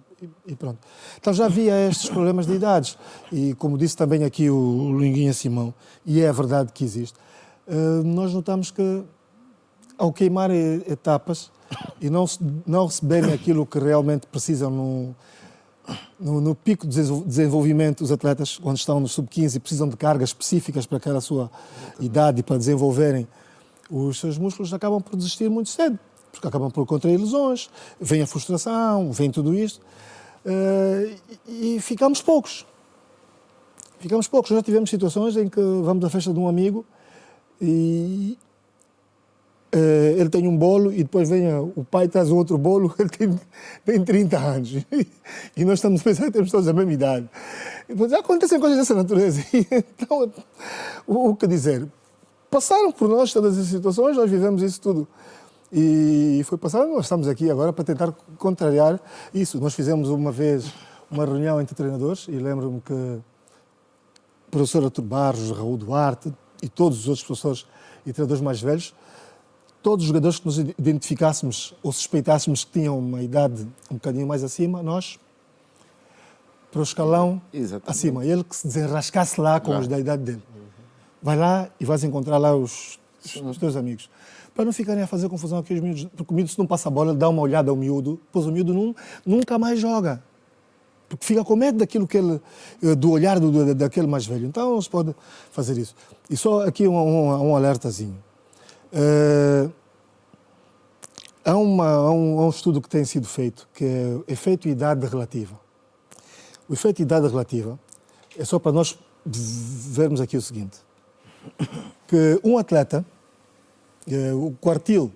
pronto. Então já havia estes problemas de idades e, como disse também aqui o Linguinha Simão, e é a verdade que existe, nós notamos que ao queimar etapas e não receberem aquilo que realmente precisam no pico de desenvolvimento, os atletas, quando estão no sub-15, precisam de cargas específicas para aquela sua idade e para desenvolverem os seus músculos, acabam por desistir muito cedo, porque acabam por contrair lesões, vem a frustração, vem tudo isto, e ficamos poucos. Ficamos poucos. Já tivemos situações em que vamos à festa de um amigo e ele tem um bolo e depois vem o pai traz o outro bolo, ele tem 30 anos. E nós estamos a pensar que temos todos a mesma idade. E depois acontecem coisas dessa natureza. Então, o que dizer? Passaram por nós todas as situações, nós vivemos isso tudo. E foi passado, nós estamos aqui agora para tentar contrariar isso. Nós fizemos uma vez uma reunião entre treinadores e lembro-me que o professor Artur Barros, Raul Duarte e todos os outros professores e treinadores mais velhos, todos os jogadores que nos identificássemos ou suspeitássemos que tinham uma idade um bocadinho mais acima, nós para o escalão acima. Ele que se desenrascasse lá com os da idade dele. Vai lá e vais encontrar lá os teus amigos. Para não ficarem a fazer confusão aqui os miúdos, porque o miúdo se não passa a bola, dá uma olhada ao miúdo, depois o miúdo nunca mais joga. Porque fica com medo daquilo que ele, do olhar daquele mais velho. Então não se pode fazer isso. E só aqui um alertazinho. Há um estudo que tem sido feito, que é o efeito idade relativa. O efeito idade relativa é só para nós vermos aqui o seguinte, que um atleta, o quartil,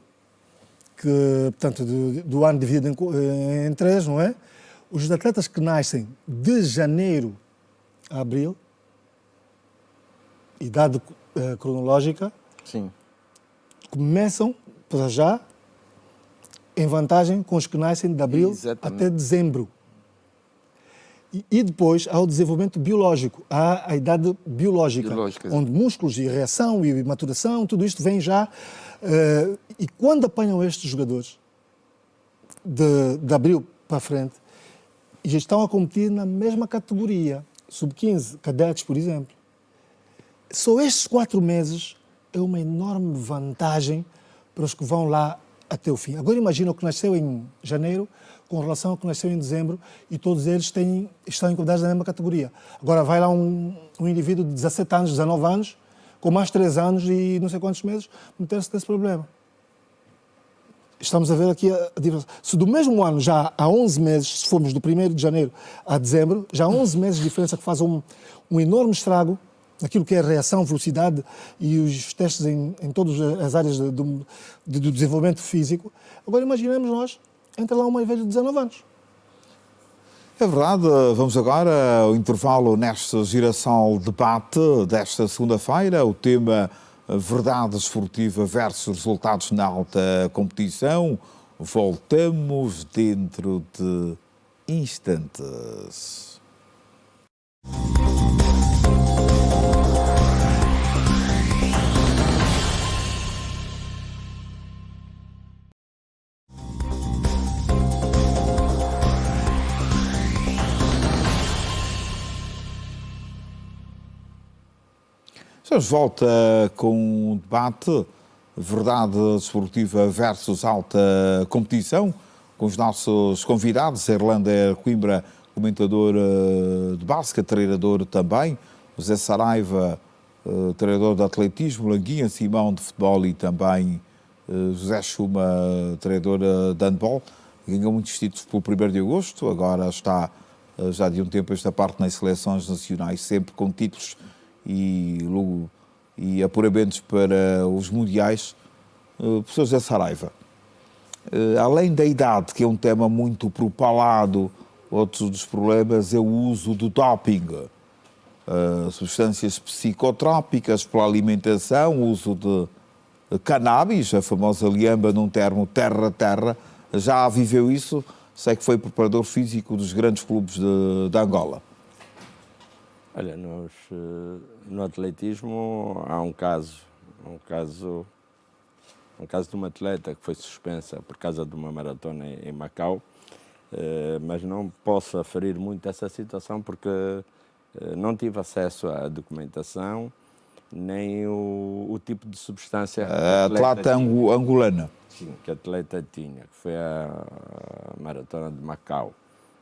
que, portanto, do ano dividido em 3, não é? Os atletas que nascem de janeiro a abril, idade cronológica, Sim. começam, para já, em vantagem com os que nascem de abril Exatamente. até dezembro. E depois há o desenvolvimento biológico, há a idade biológica, onde músculos e reação e maturação, tudo isto vem já. E quando apanham estes jogadores, de abril para frente, já estão a competir na mesma categoria, sub-15, cadetes, por exemplo. Só estes 4 meses é uma enorme vantagem para os que vão lá até o fim. Agora imagina o que nasceu em janeiro com relação ao que nasceu em dezembro e todos eles estão enquadrados na mesma categoria. Agora vai lá um indivíduo de 17 anos, 19 anos, com mais 3 anos e não sei quantos meses, meter-se nesse problema. Estamos a ver aqui a diferença. Se do mesmo ano já há 11 meses, se formos do 1º de janeiro a dezembro, já há 11 meses de diferença que faz um enorme estrago naquilo que é a reação, velocidade e os testes em todas as áreas do desenvolvimento físico. Agora imaginemos nós, entra lá um mais velho de 19 anos. É verdade, vamos agora ao intervalo nesta giração debate desta segunda-feira, o tema verdade esportiva versus resultados na alta competição. Voltamos dentro de instantes. Estamos de volta com um debate verdade esportiva versus alta competição, com os nossos convidados, Erlander Coimbra, comentador de basquete, treinador também, José Saraiva, treinador de atletismo, Languinha Simão de futebol e também José Chuma, treinador de handball. Ganhou muitos títulos pelo 1º de agosto, agora está já de um tempo esta parte nas seleções nacionais, sempre com títulos e apuramentos para os mundiais. Professor José Saraiva, além da idade, que é um tema muito propalado, outro dos problemas é o uso do doping, substâncias psicotrópicas pela alimentação, o uso de cannabis, a famosa liamba num termo terra-terra. Já viveu isso? Sei que foi preparador físico dos grandes clubes de Angola. Olha, no atletismo há um caso de uma atleta que foi suspensa por causa de uma maratona em Macau, mas não posso aferir muito essa situação porque não tive acesso à documentação nem o tipo de substância que A atleta angolana. Sim, que a atleta tinha, que foi a maratona de Macau.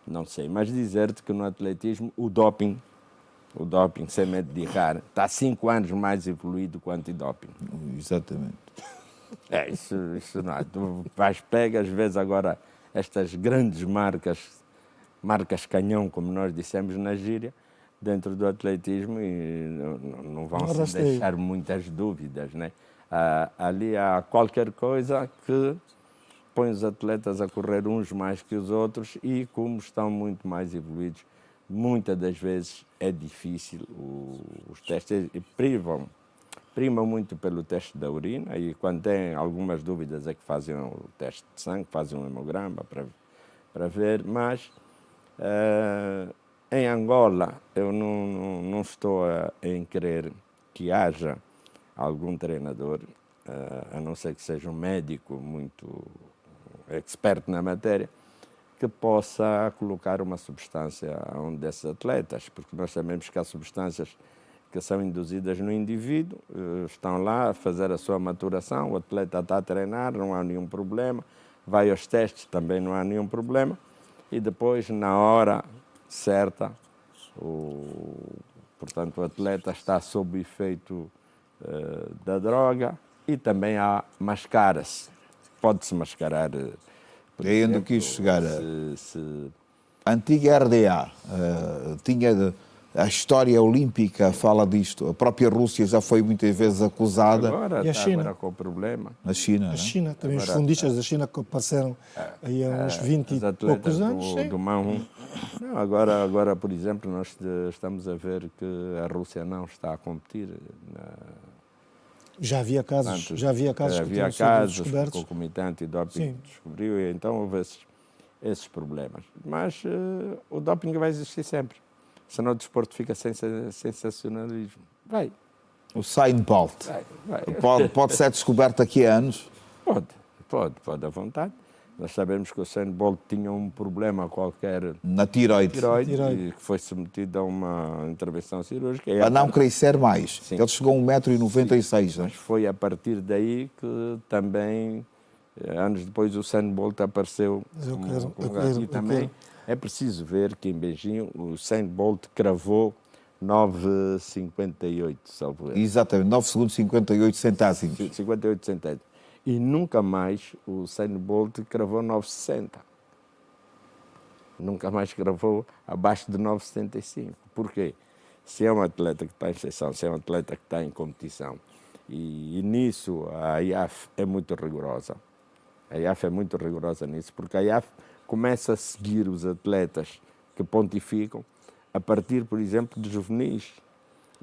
Não sei, mas dizer-te que no atletismo o doping, sem medo de errar, está 5 anos mais evoluído que o antidoping. Exatamente. Isso não é. Tu pega, às vezes, agora, estas grandes marcas canhão, como nós dissemos na gíria, dentro do atletismo, e não vão se deixar muitas dúvidas, né? Ali há qualquer coisa que põe os atletas a correr uns mais que os outros, e como estão muito mais evoluídos, muitas das vezes é difícil. Os testes primam muito pelo teste da urina, e quando têm algumas dúvidas é que fazem o teste de sangue, fazem um hemograma para ver, mas em Angola eu não estou em querer que haja algum treinador, a não ser que seja um médico muito expert na matéria, que possa colocar uma substância a um desses atletas, porque nós sabemos que há substâncias que são induzidas no indivíduo, estão lá a fazer a sua maturação, o atleta está a treinar, não há nenhum problema, vai aos testes, também não há nenhum problema, e depois, na hora certa, portanto, o atleta está sob o efeito da droga, e também há mascara-se. Pode-se mascarar. É onde eu quis chegar. A antiga RDA tinha a história olímpica, fala disto. A própria Rússia já foi muitas vezes acusada. Agora E a está China? agora com o problema. Na China. A China, também os fundistas da China que passaram aí há uns 20 Os e atletas poucos anos. do Mão. Não, agora, por exemplo, nós estamos a ver que a Rússia não está a competir. Já havia casos que tinham sido que o descobertos. Comitê Antidoping descobriu, e então houve esses problemas. Mas o doping vai existir sempre. Senão o desporto fica sem sensacionalismo. Vai. O Usain Bolt. Pode ser descoberto daqui a anos? Pode à vontade. Nós sabemos que o Usain Bolt tinha um problema qualquer na tiroide. E que foi submetido a uma intervenção cirúrgica. Para não crescer mais. Sim. Ele chegou a 1,96 m. Mas foi a partir daí que também, anos depois, o Usain Bolt apareceu. E também é preciso ver que em Beijing o Usain Bolt cravou 9,58, salvo erro. Exatamente, 9 segundos 58 centésimos. 58 centésimos. E nunca mais o Usain Bolt cravou 9,60. Nunca mais cravou abaixo de 9,75. Por quê? Se é um atleta que está em seleção, se é um atleta que está em competição, e nisso a IAF é muito rigorosa. A IAF é muito rigorosa nisso, porque a IAF começa a seguir os atletas que pontificam a partir, por exemplo, de juvenis.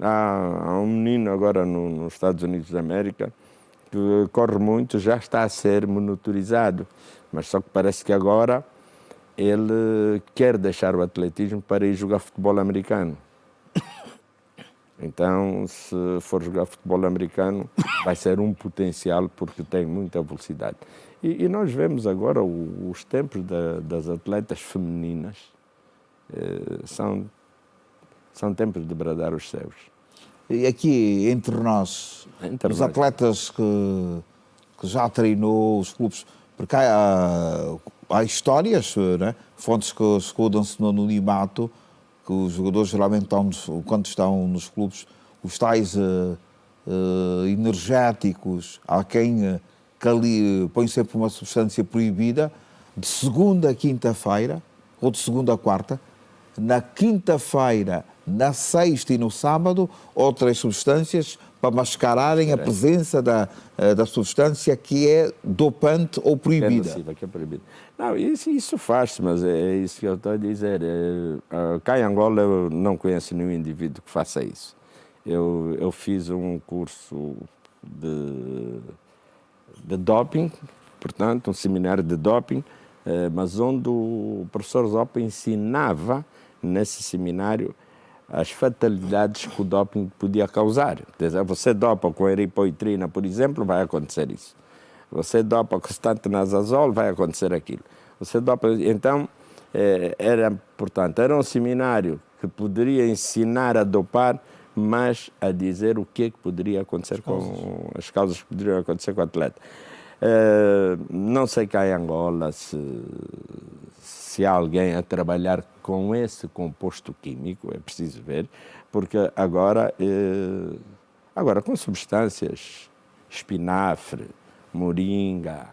Há um menino agora nos Estados Unidos da América que corre muito, já está a ser monitorizado, mas só que parece que agora ele quer deixar o atletismo para ir jogar futebol americano. Então, se for jogar futebol americano, vai ser um potencial, porque tem muita velocidade. E nós vemos agora os tempos das atletas femininas, são tempos de bradar os céus. E aqui, entre nós, os atletas que já treinou, os clubes, porque há histórias, né? Fontes que escudam-se no anonimato, que os jogadores geralmente quando estão nos clubes, os tais energéticos, há quem que ali põe sempre uma substância proibida, de segunda a quinta-feira, ou de segunda a quarta, na quinta-feira, na sexta e no sábado, outras substâncias para mascararem a presença da substância que é dopante ou proibida. Que é proibida. Não, isso faz-se, mas é isso que eu estou a dizer. Cá em Angola eu não conheço nenhum indivíduo que faça isso. Eu fiz um curso de doping, portanto, um seminário de doping, mas onde o professor Zopa ensinava nesse seminário as fatalidades que o doping podia causar. Você dopa com eripoetrina, por exemplo, vai acontecer isso. Você dopa com estantinazazol, vai acontecer aquilo. Você dopa... Então, portanto, era um seminário que poderia ensinar a dopar, mas a dizer o que é que poderia acontecer com as causas que poderiam acontecer com o atleta. Não sei cá em Angola se há alguém a trabalhar com esse composto químico, é preciso ver, porque agora com substâncias, espinafre, moringa,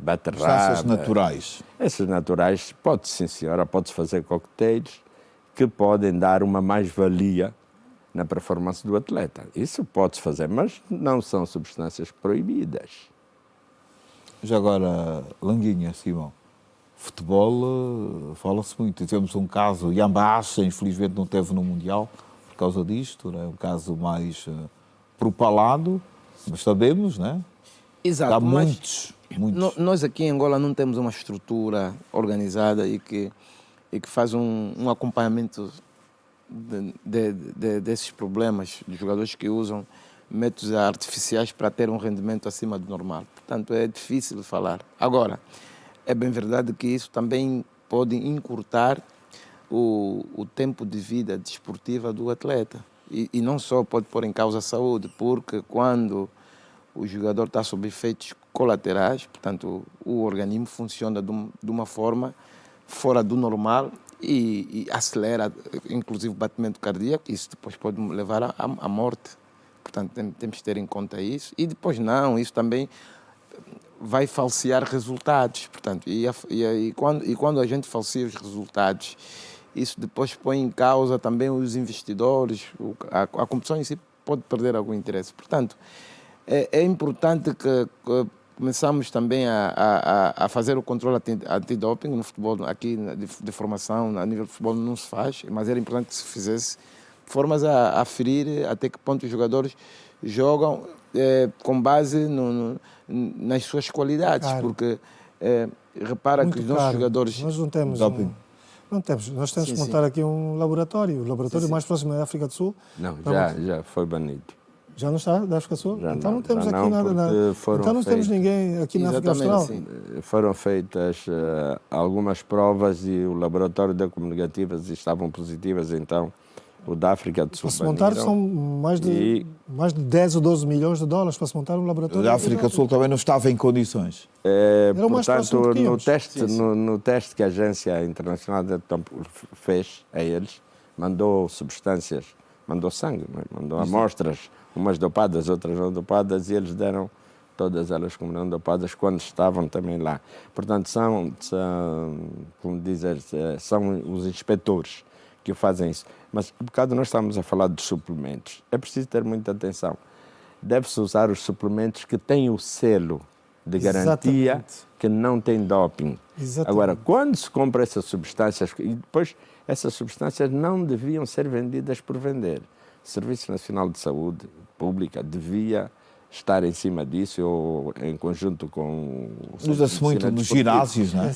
beterraba... Substâncias naturais. Essas naturais, pode sim senhora, pode-se fazer coquetéis que podem dar uma mais-valia na performance do atleta. Isso pode-se fazer, mas não são substâncias proibidas. Já agora, Languinha, Simão, futebol, fala-se muito. Tivemos um caso, Yambacha, infelizmente não teve no Mundial por causa disto, né? Um caso mais propalado, mas sabemos, né? Exato. Há muitos. Nós aqui em Angola não temos uma estrutura organizada e que faz um acompanhamento desses problemas de jogadores que usam métodos artificiais para ter um rendimento acima do normal. Portanto, é difícil de falar. Agora, é bem verdade que isso também pode encurtar o tempo de vida desportiva do atleta. E não só pode pôr em causa a saúde, porque quando o jogador está sob efeitos colaterais, portanto, o organismo funciona de uma forma fora do normal e acelera, inclusive, o batimento cardíaco. Isso depois pode levar à morte. Portanto, temos que ter em conta isso. E depois isso também vai falsear resultados. Portanto, quando a gente falseia os resultados, isso depois põe em causa também os investidores, a competição em si pode perder algum interesse. Portanto, é importante que começamos também a fazer o controle antidoping no futebol. Aqui de formação, a nível de futebol não se faz, mas era importante que se fizesse de formas a aferir até que ponto os jogadores jogam com base nas suas qualidades, porque repara Muito que os nossos jogadores... Nós não temos doping. Não temos. Nós temos Sim, que montar aqui um laboratório. O laboratório mais próximo é da África do Sul. Não, Para já foi banido. Já não está da África do Sul? Já Então não, não temos já aqui não, nada. porque Então não temos ninguém aqui na África Exatamente, Austral. sim. Foram feitas algumas provas e o laboratório deu como negativas e estavam positivas, então o da África do Sul Para se montar baniram. são mais de 10 ou 12 milhões de dólares para se montar um laboratório. A África do Sul também não estava em condições. Era o mais próximo Portanto, que tínhamos. no teste que a Agência Internacional de Tempo fez a eles, mandou substâncias, mandou sangue, mandou amostras, umas dopadas, outras não dopadas, e eles deram todas elas como não dopadas quando estavam também lá. Portanto, como dizer, são os inspetores que fazem isso. Mas, por bocado, nós estamos a falar de suplementos. É preciso ter muita atenção. Deve-se usar os suplementos que têm o selo de garantia Exatamente. que não tem doping. Exatamente. Agora, quando se compra essas substâncias, e depois essas substâncias não deviam ser vendidas por vender. O Serviço Nacional de Saúde Pública devia estar em cima disso, ou em conjunto com... Usa-se muito nos ginásios, não é?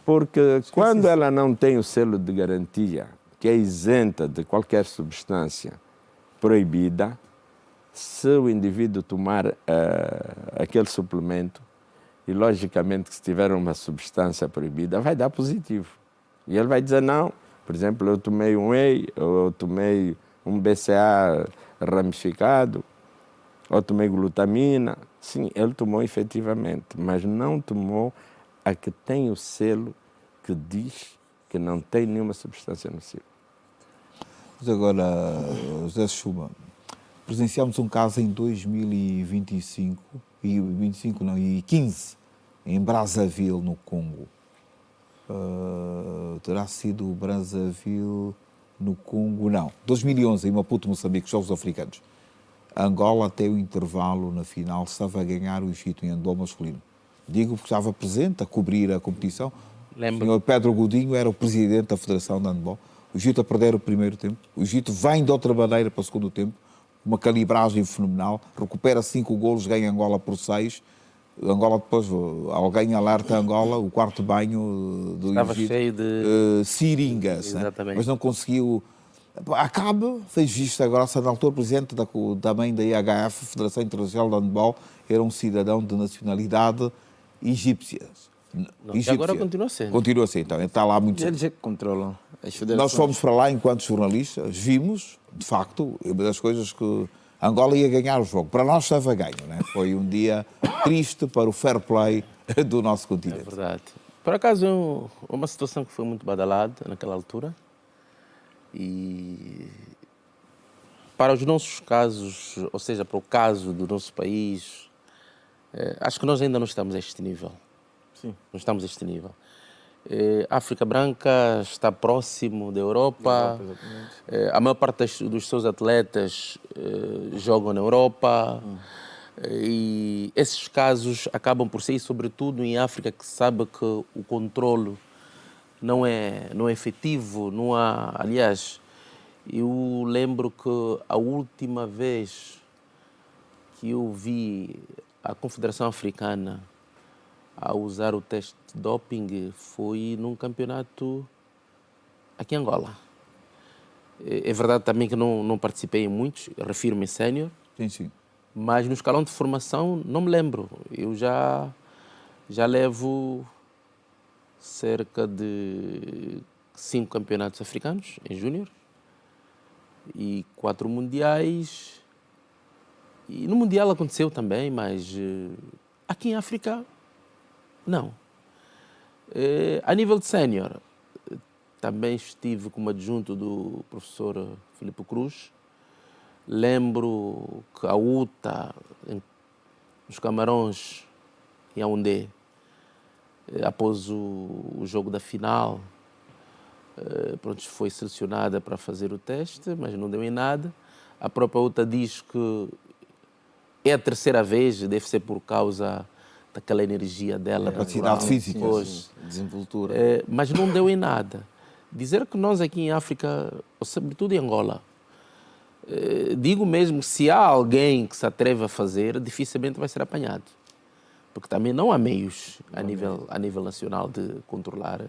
Porque quando ela não tem o selo de garantia, que é isenta de qualquer substância proibida, se o indivíduo tomar aquele suplemento, e logicamente que se tiver uma substância proibida, vai dar positivo. E ele vai dizer, não, por exemplo, eu tomei um whey, ou eu tomei um BCA ramificado, ou tomei glutamina. Sim, ele tomou efetivamente, mas não tomou a que tem o selo que diz que não tem nenhuma substância nociva. Mas agora, José Chuma, presenciámos um caso em 2025, e 15, em Brazzaville, no Congo. Terá sido Brazzaville no Congo? Não, 2011, em Maputo, Moçambique, Jogos Africanos. A Angola, até o intervalo, na final, estava a ganhar o Egito em handball masculino. Digo porque estava presente a cobrir a competição. Lembro. O senhor Pedro Godinho era o presidente da Federação de Handball. O Egito a perder o primeiro tempo. O Egito vem de outra maneira para o segundo tempo. Uma calibragem fenomenal. Recupera 5 golos, ganha Angola por 6. Angola depois, alguém alerta Angola, o quarto banho do Estava Egito. cheio de... seringas, né? Exatamente. Mas não conseguiu... Acaba, fez visto agora, a da altura, presidente também da IHF, Federação Internacional de Handball, era um cidadão de nacionalidade egípcia. Não, até agora continua sendo. Continua a ser, então. Está lá muito Eles é que controlam as federações. Nós fomos para lá enquanto jornalistas, vimos, de facto, uma das coisas que Angola ia ganhar o jogo. Para nós estava ganho, né? Foi um dia triste para o fair play do nosso É continente. verdade. Por acaso, uma situação que foi muito badalada naquela altura. E para os nossos casos, ou seja, para o caso do nosso país, acho que nós ainda não estamos a este nível. Sim. Não estamos a este nível. A África Branca está próximo da Europa. A maior parte dos seus atletas jogam na Europa. E esses casos acabam por ser, sobretudo em África, que sabe que o controlo não é efetivo, não há... Aliás, eu lembro que a última vez que eu vi a Confederação Africana a usar o teste de doping foi num campeonato aqui em Angola. É verdade também que não participei em muitos, refiro-me em sénior, Sim, sim. mas no escalão de formação não me lembro. Eu já levo cerca de 5 campeonatos africanos em júnior e 4 mundiais. E no mundial aconteceu também, mas aqui em África, não. A nível de sénior, também estive como adjunto do professor Filipe Cruz. Lembro que a UTA, nos Camarões, em Yaoundé, após o jogo da final, pronto, foi selecionada para fazer o teste, mas não deu em nada. A própria UTA diz que é a terceira vez, deve ser por causa daquela energia dela. Capacidade física. Pois, Desenvoltura. mas não deu em nada. Dizer que nós aqui em África, ou sobretudo em Angola, digo mesmo, se há alguém que se atreve a fazer, dificilmente vai ser apanhado. Porque também não há meios a nível nacional de controlar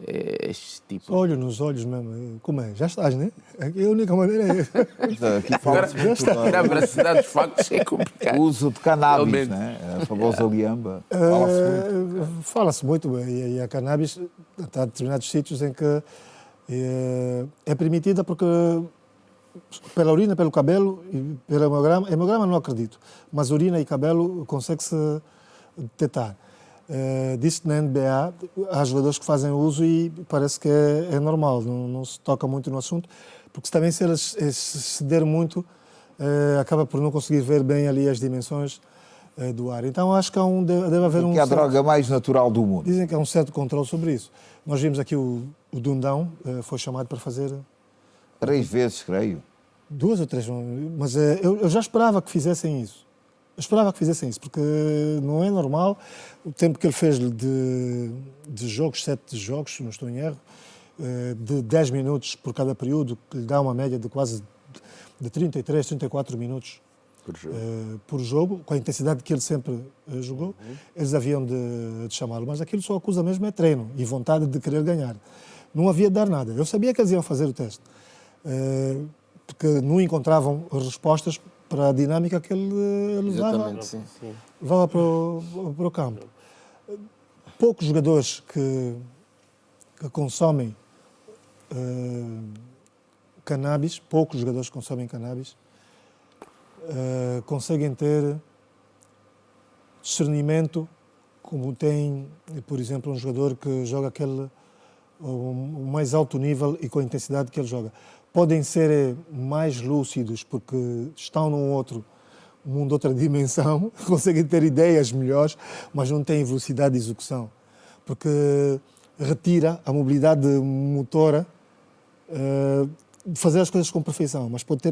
este tipo. Olho nos olhos mesmo. Como é? Já estás, né? Aqui a única maneira é essa. Aqui fala-se muito Na veracidade dos factos é complicado. do uso de cannabis, Realmente. né? A famosa liamba. Fala-se muito. Fala-se muito bem. E a cannabis está em determinados sítios em que é permitida porque pela urina, pelo cabelo e pelo hemograma não acredito, mas urina e cabelo consegue-se detectar. Diz que na NBA há jogadores que fazem uso e parece que é normal, não se toca muito no assunto, porque também se eles exceder muito, acaba por não conseguir ver bem ali as dimensões do ar. Então acho que deve haver Que é a droga mais natural do mundo. Dizem que há um certo controle sobre isso. Nós vimos aqui o Dundão, foi chamado para fazer 3 vezes, creio. 2 ou 3, mas eu já esperava que fizessem isso. Eu esperava que fizessem isso, porque não é normal. O tempo que ele fez de jogos, 7 jogos, se não estou em erro, de 10 minutos por cada período, que lhe dá uma média de quase de 33, 34 minutos por jogo, com a intensidade que ele sempre jogou, eles haviam de chamá-lo. Mas aquilo só acusa mesmo é treino e vontade de querer ganhar. Não havia de dar nada. Eu sabia que eles iam fazer o teste, porque não encontravam respostas para a dinâmica que ele levava, Exatamente, sim. levava para o campo. Poucos jogadores que consomem cannabis, conseguem ter discernimento como tem, por exemplo, um jogador que joga o mais alto nível e com a intensidade que ele joga. Podem ser mais lúcidos porque estão num outro mundo, outra dimensão, conseguem ter ideias melhores, mas não têm velocidade de execução, porque retira a mobilidade motora de fazer as coisas com perfeição, mas pode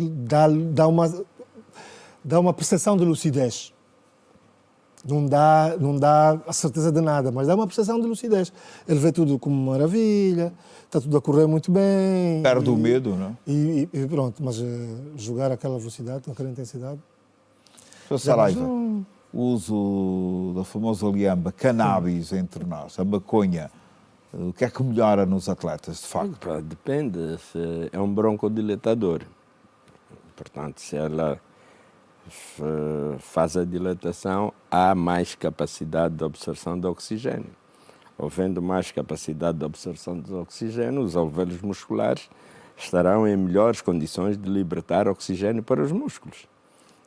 dá uma percepção de lucidez. Não dá a certeza de nada, mas dá uma percepção de lucidez. Ele vê tudo como maravilha, está tudo a correr muito bem. Perde o medo, não? E pronto, mas jogar aquela velocidade, aquela intensidade... Sr. Saraiva, o uso da famosa liamba, cannabis entre nós, a maconha, o que é que melhora nos atletas, de facto? Depende, se é um broncodilatador. Portanto, se ela faz a dilatação, há mais capacidade de absorção de oxigênio. havendo mais capacidade de absorção do oxigênio, os alvéolos musculares estarão em melhores condições de libertar oxigênio para os músculos.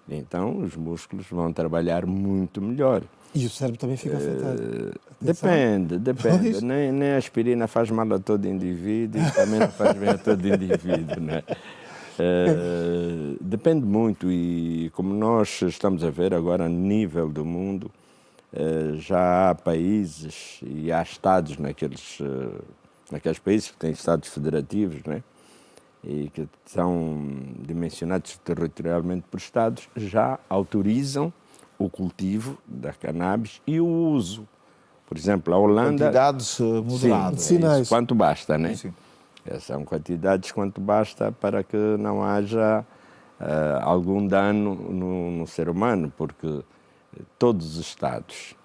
Então, os músculos vão trabalhar muito melhor. E o cérebro também fica afetado. Depende. Pois. Nem a aspirina faz mal a todo indivíduo e também não faz bem a todo indivíduo, né? Depende muito e como nós estamos a ver agora a nível do mundo, já há países e há estados naqueles países que têm estados federativos, né? E que são dimensionados territorialmente por estados, já autorizam o cultivo da cannabis e o uso. Por exemplo, a Holanda... Quantidades moderadas. Sim, Medicinais. isso, quanto basta, né? Sim. São quantidades quanto basta para que não haja algum dano no ser humano, porque todos os estados,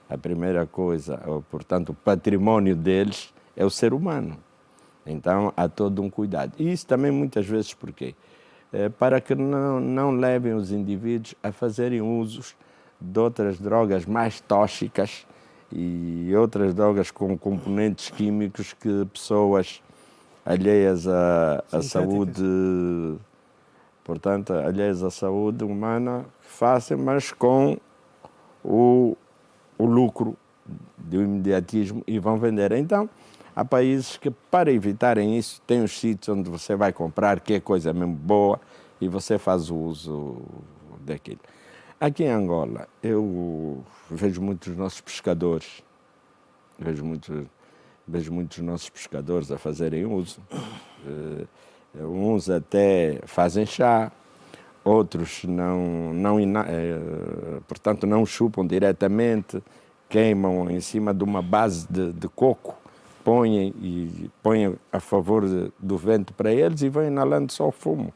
a primeira coisa, portanto, o patrimônio deles é o ser humano. Então, há todo um cuidado. E isso também muitas vezes por quê? Para que não levem os indivíduos a fazerem usos de outras drogas mais tóxicas e outras drogas com componentes químicos que pessoas alheias à saúde, portanto, alheias à saúde humana façam, mas com o lucro do imediatismo e vão vender. Então, há países que, para evitarem isso, têm os sítios onde você vai comprar, que é coisa mesmo boa, e você faz o uso daquilo. Aqui em Angola, eu vejo muitos nossos pescadores, vejo muitos nossos pescadores a fazerem uso. Uns até fazem chá, outros portanto, não chupam diretamente, queimam em cima de uma base de coco, põem a favor do vento para eles e vão inalando só o fumo.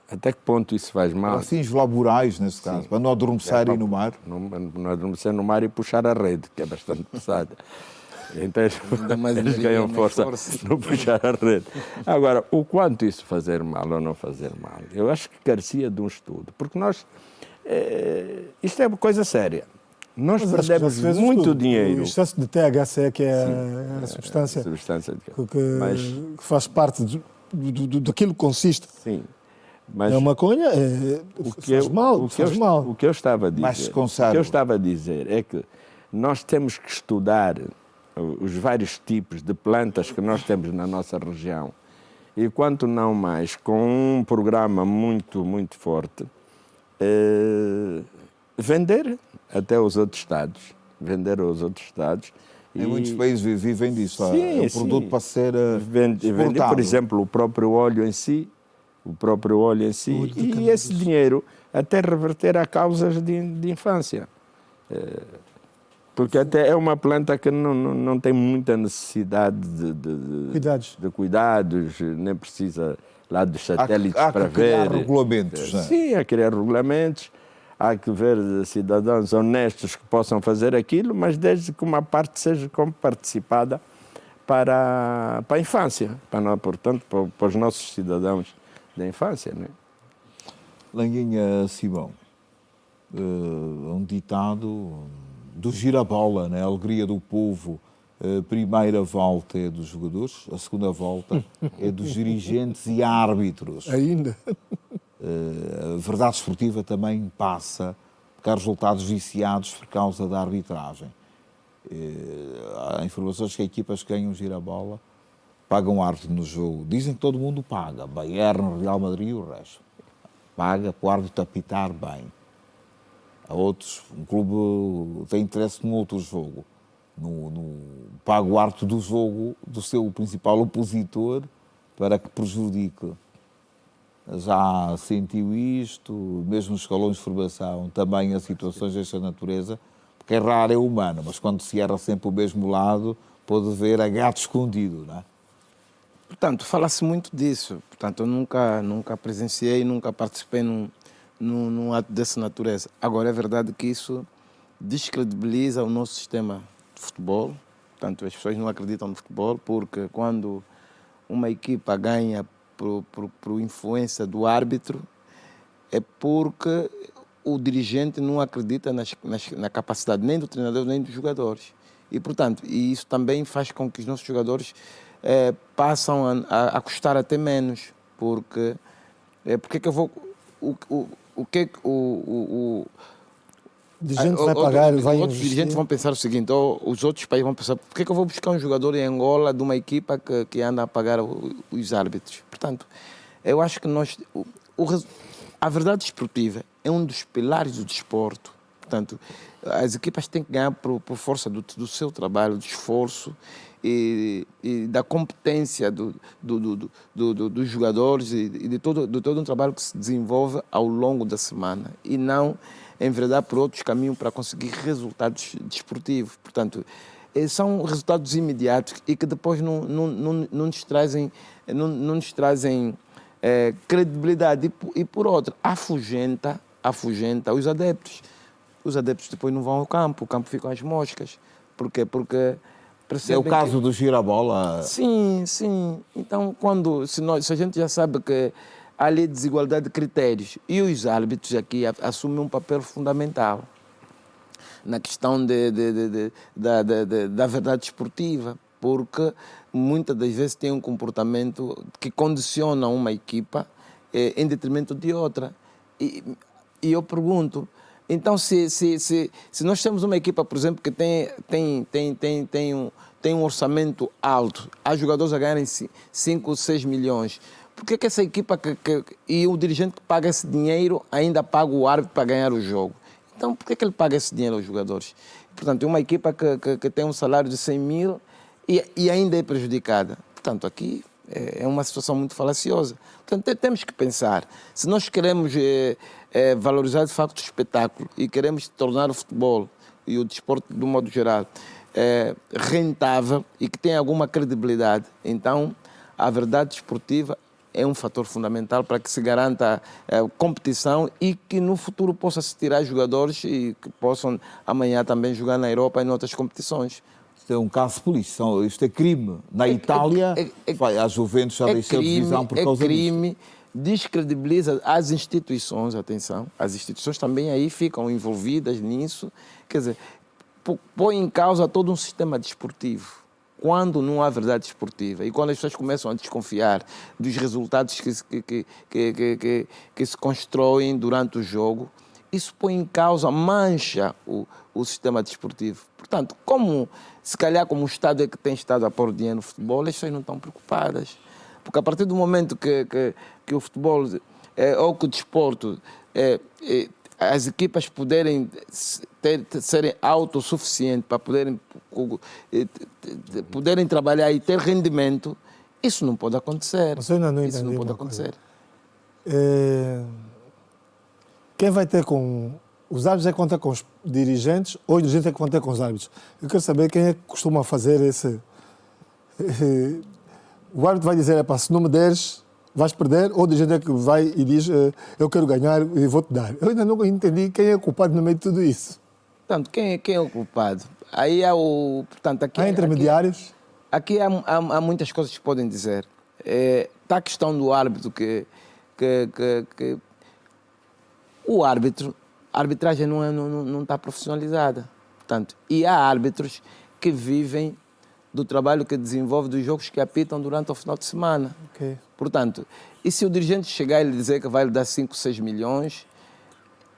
Até que ponto isso faz mal? Para fins laborais, nesse caso, para não adormecerem no mar. Não adormecer no mar e puxar a rede, que é bastante pesada. Então mais eles ganham força no puxar a rede. Agora, o quanto isso fazer mal ou não fazer mal, eu acho que carecia de um estudo, porque isto é uma coisa séria. Nós perdemos muito dinheiro. O excesso de THC, que é a substância, que faz parte daquilo que consiste. Sim. Mas a maconha faz mal. O que eu estava a dizer é que nós temos que estudar os vários tipos de plantas que nós temos na nossa região e, quanto não mais, com um programa muito, muito forte, vender até aos outros estados. Em muitos países vivem disso. Sim, é um produto para ser vender, por exemplo, o próprio óleo em si, e esse dinheiro até reverter a causas de infância. Porque até é uma planta que não tem muita necessidade de cuidados, nem precisa lá dos satélites para ver. Há que criar regulamentos, não é? Sim, há que criar regulamentos. Há que ver cidadãos honestos que possam fazer aquilo, mas desde que uma parte seja como participada para a infância, portanto, para os nossos cidadãos da infância, né? Languinha Simão, um ditado do girabola, né? A alegria do povo. A primeira volta é dos jogadores, a segunda volta é dos dirigentes e árbitros. Ainda. A verdade esportiva também passa, porque há resultados viciados por causa da arbitragem. Há informações que equipas que ganham girabola pagam árbitro no jogo. Dizem que todo mundo paga. Bayern, Real Madrid e o resto. Paga para o árbitro apitar bem. Há outros, um clube tem interesse num outro jogo. Paga o árbitro do jogo do seu principal opositor para que prejudique. Já sentiu isto, mesmo nos escalões de formação, também há situações desta natureza, porque é raro, é humano, mas quando se erra sempre o mesmo lado, pode ver a gato escondido, não é? Portanto, fala-se muito disso. Portanto, eu nunca presenciei, nunca participei num ato dessa natureza. Agora, é verdade que isso descredibiliza o nosso sistema de futebol. Portanto, as pessoas não acreditam no futebol, porque quando uma equipa ganha por influência do árbitro, é porque o dirigente não acredita na capacidade nem do treinador nem dos jogadores. E, portanto, e isso também faz com que os nossos jogadores passam a custar até menos, porque porque é que eu vou... O que é que O dirigente vai pagar, vai outros investir. dirigentes vão pensar o seguinte, ou os outros países vão pensar, por que é que eu vou buscar um jogador em Angola de uma equipa que anda a pagar os árbitros? Portanto, eu acho que a verdade esportiva é um dos pilares do desporto. Portanto, as equipas têm que ganhar por força do seu trabalho, do esforço e da competência dos jogadores e de todo um trabalho que se desenvolve ao longo da semana e não enveredar por outros caminhos para conseguir resultados desportivos. Portanto, são resultados imediatos e que depois não nos trazem credibilidade e por outra, afugenta os adeptos. Os adeptos depois não vão ao campo, o campo ficam às moscas. Porquê? Porque É o caso do girabola. Sim. Então, se a gente já sabe que há ali desigualdade de critérios e os árbitros aqui assumem um papel fundamental na questão da verdade esportiva, porque muitas das vezes tem um comportamento que condiciona uma equipa em detrimento de outra. E eu pergunto, então se nós temos uma equipa, por exemplo, que tem um orçamento alto, há jogadores a ganharem 5 ou 6 milhões, por que essa equipa e o dirigente que paga esse dinheiro ainda paga o árbitro para ganhar o jogo? Então, por que ele paga esse dinheiro aos jogadores? Portanto, é uma equipa que tem um salário de 100 mil e ainda é prejudicada. Portanto, aqui é uma situação muito falaciosa. Portanto, temos que pensar, se nós queremos valorizar de facto o espetáculo e queremos tornar o futebol e o desporto, de um modo geral, rentável e que tenha alguma credibilidade, então a verdade esportiva é um fator fundamental para que se garanta a competição e que no futuro possa se tirar jogadores e que possam amanhã também jogar na Europa e em outras competições. Isto é um caso de polícia, isto é crime. Na Itália, a Juventus já deixou a divisão por causa disso. É crime, descredibiliza as instituições, atenção, as instituições também aí ficam envolvidas nisso, quer dizer, põe em causa todo um sistema desportivo. Quando não há verdade esportiva e quando as pessoas começam a desconfiar dos resultados que se constroem durante o jogo, isso põe em causa, mancha o sistema desportivo. Portanto, se calhar como o Estado é que tem estado a pôr dinheiro no futebol, as pessoas não estão preocupadas. Porque a partir do momento que o futebol ou que o desporto, as equipas poderem serem autossuficientes para poderem trabalhar e ter rendimento, isso não pode acontecer. Mas eu ainda não isso entendi não pode uma coisa. acontecer. Quem vai ter com... Os árbitros é que vão ter com os dirigentes ou os dirigentes é que vão ter com os árbitros? Eu quero saber quem é que costuma fazer esse... O árbitro vai dizer, se não me deres, vais perder, ou o dirigente é que vai e diz, eu quero ganhar e vou-te dar. Eu ainda não entendi quem é o culpado no meio de tudo isso. Portanto, quem é o culpado? Aí há o... Portanto, aqui, há intermediários? Aqui há muitas coisas que se podem dizer. Está a questão do árbitro o árbitro, a arbitragem não está profissionalizada. Portanto, e há árbitros que vivem do trabalho que desenvolve dos jogos que apitam durante o final de semana. Okay. Portanto, e se o dirigente chegar e lhe dizer que vai lhe dar 5, 6 milhões,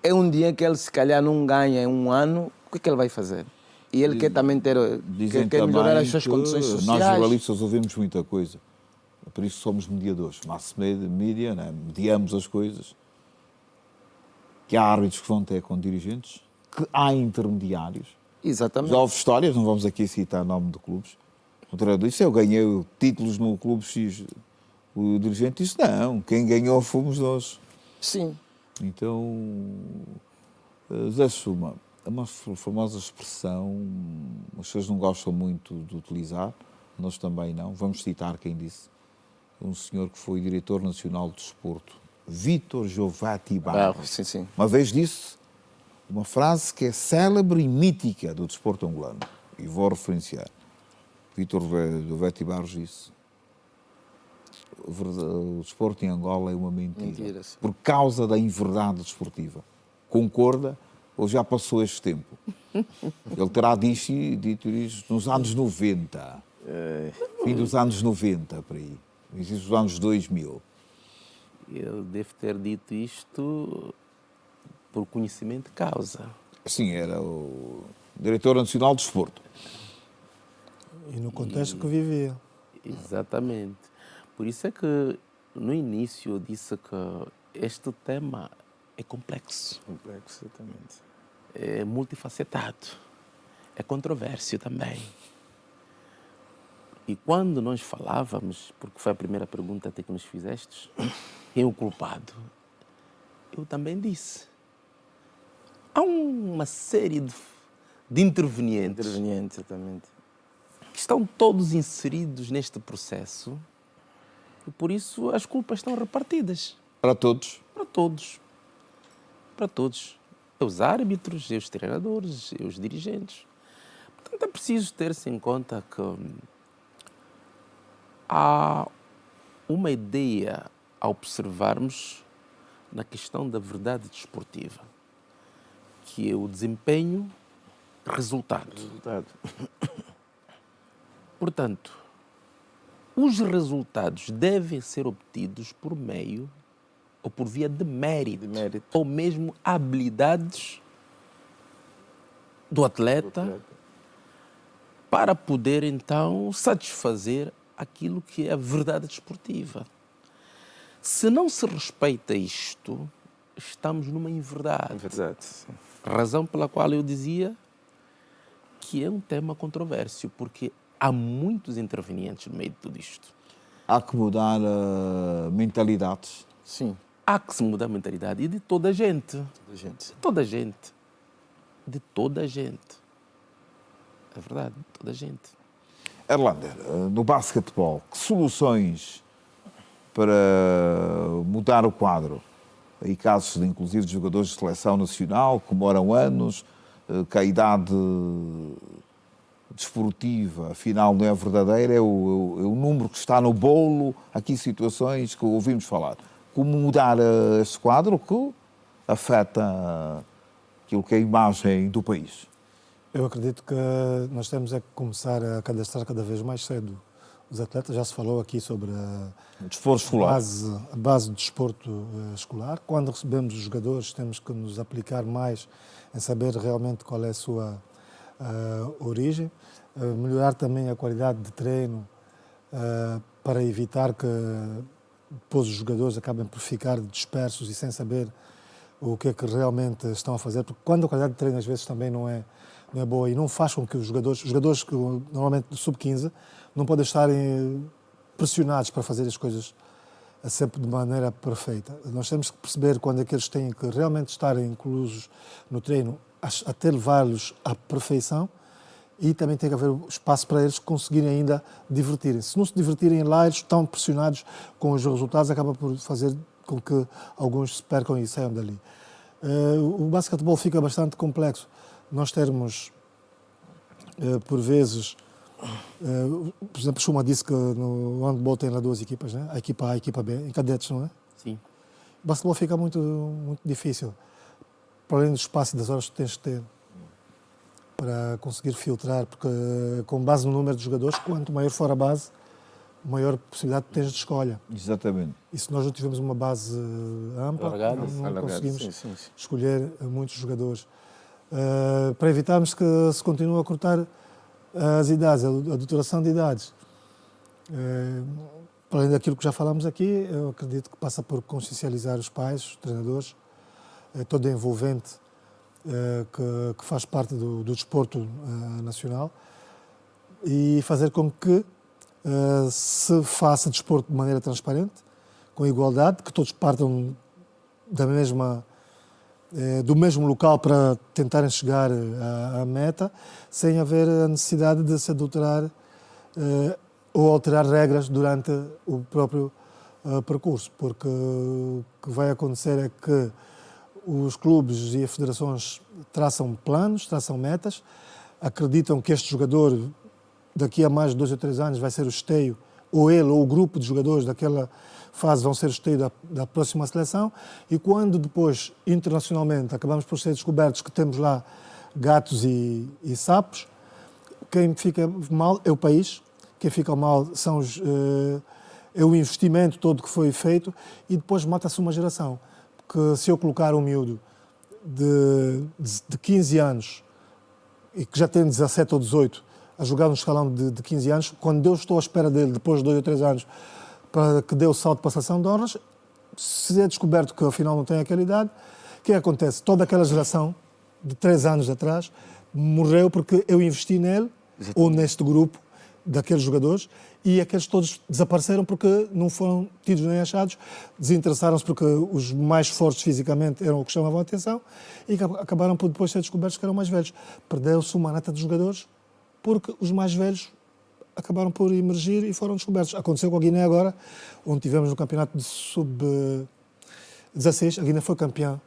é um dinheiro que ele se calhar não ganha em um ano, o que ele vai fazer? E ele quer também quer melhorar as suas condições sociais. Nós jornalistas ouvimos muita coisa, por isso somos mediadores. Mass media, né? Mediamos as coisas. Que há árbitros que vão ter com dirigentes, que há intermediários. Exatamente. Já houve histórias, não vamos aqui citar o nome de clubes. O treinador disse, eu ganhei títulos no clube X. O dirigente disse, não, quem ganhou fomos nós. Sim. Então, Zé Suma, uma famosa expressão, as pessoas não gostam muito de utilizar, nós também não. Vamos citar quem disse. Um senhor que foi diretor nacional de desporto, Vítor Giovati Barros. Sim, sim. Uma vez disse uma frase que é célebre e mítica do desporto angolano. E vou referenciar. Vítor Giovati Barros disse: o desporto em Angola é uma mentira. Por causa da inverdade desportiva. Concorda ou já passou este tempo? Ele terá dito isto nos anos 90, fim dos anos 90, por aí, dos anos 2000. Ele deve ter dito isto por conhecimento de causa. Sim, era o diretor nacional de desporto. E no contexto que vivia. Exatamente. Por isso é que no início eu disse que este tema é complexo. Complexo, exatamente. É multifacetado, é controvérsio também. E quando nós falávamos, porque foi a primeira pergunta até que nos fizeste, quem é o culpado? Eu também disse. Há uma série de intervenientes Interveniente, exatamente. que estão todos inseridos neste processo e por isso as culpas estão repartidas. Para todos. Para todos. Para todos. Os árbitros, os treinadores, os dirigentes. Portanto, é preciso ter-se em conta que há uma ideia a observarmos na questão da verdade desportiva, que é o desempenho-resultado. Resultado. Portanto, os resultados devem ser obtidos por meio ou por via de mérito, ou mesmo habilidades do atleta para poder, então, satisfazer aquilo que é a verdade desportiva. Se não se respeita isto, estamos numa inverdade. Verdade. Sim. Razão pela qual eu dizia que é um tema controvérsio, porque há muitos intervenientes no meio de tudo isto. Há que mudar mentalidades. Sim. Há que se mudar a mentalidade e de toda a gente. Da gente. De toda a gente. De toda a gente. É verdade, de toda a gente. Erlander, no basquetebol, que soluções para mudar o quadro? Aí casos, inclusive, de jogadores de seleção nacional que moram anos, que a idade desportiva, afinal, não é verdadeira, é o número que está no bolo, aqui situações que ouvimos falar. Como mudar esse quadro que afeta aquilo que é a imagem do país? Eu acredito que nós temos é que começar a cadastrar cada vez mais cedo os atletas. Já se falou aqui sobre O desporto escolar. a base do desporto escolar. Quando recebemos os jogadores, temos que nos aplicar mais em saber realmente qual é a sua origem. Melhorar também a qualidade de treino para evitar que depois os jogadores acabem por ficar dispersos e sem saber o que é que realmente estão a fazer, porque quando a qualidade de treino às vezes também não é boa e não faz com que os jogadores que normalmente do sub-15 não podem estar pressionados para fazer as coisas sempre de maneira perfeita. Nós temos que perceber quando é que eles têm que realmente estar inclusos no treino até levá-los à perfeição e também tem que haver espaço para eles conseguirem ainda divertirem. Se não se divertirem lá, eles estão pressionados com os resultados, acaba por fazer com que alguns se percam e saiam dali. O basquetebol fica bastante complexo. Nós termos, por vezes, por exemplo, Schuma disse que no handball tem lá duas equipas, né? A equipa A e a equipa B, em cadetes, não é? Sim. O basquetebol fica muito, muito difícil. Para além do espaço e das horas que tens de ter para conseguir filtrar, porque com base no número de jogadores, quanto maior for a base, maior possibilidade tens de escolha. Exatamente. E se nós não tivermos uma base ampla, não conseguimos escolher muitos jogadores. Para evitarmos que se continue a cortar as idades, a duração de idades. Para além daquilo que já falámos aqui, eu acredito que passa por consciencializar os pais, os treinadores, todo envolvente que faz parte do desporto nacional e fazer com que se faça desporto de maneira transparente, com igualdade, que todos partam do mesmo local para tentarem chegar à meta, sem haver a necessidade de se adulterar ou alterar regras durante o próprio percurso, porque o que vai acontecer é que os clubes e as federações traçam planos, traçam metas, acreditam que este jogador daqui a mais de 2 ou 3 anos vai ser o esteio ou ele ou o grupo de jogadores daquela fase vão ser escolhidos da próxima seleção, e quando depois, internacionalmente, acabamos por ser descobertos que temos lá gatos e sapos, quem fica mal é o país, quem fica mal são é o investimento todo que foi feito, e depois mata-se uma geração. Porque se eu colocar um miúdo de 15 anos e que já tem 17 ou 18 a jogar no escalão de 15 anos, quando eu estou à espera dele, depois de 2 ou 3 anos, para que dê o salto de passação de honras, se é descoberto que afinal não tem aquela idade, o que acontece? Toda aquela geração de 3 anos atrás morreu porque eu investi nele, ou neste grupo daqueles jogadores, e aqueles todos desapareceram porque não foram tidos nem achados, desinteressaram-se porque os mais fortes fisicamente eram o que chamavam a atenção, e acabaram por depois ser descobertos que eram mais velhos. Perdeu-se uma nata de jogadores porque os mais velhos acabaram por emergir e foram descobertos. Aconteceu com a Guiné agora, onde tivemos no campeonato de sub-16, a Guiné foi campeã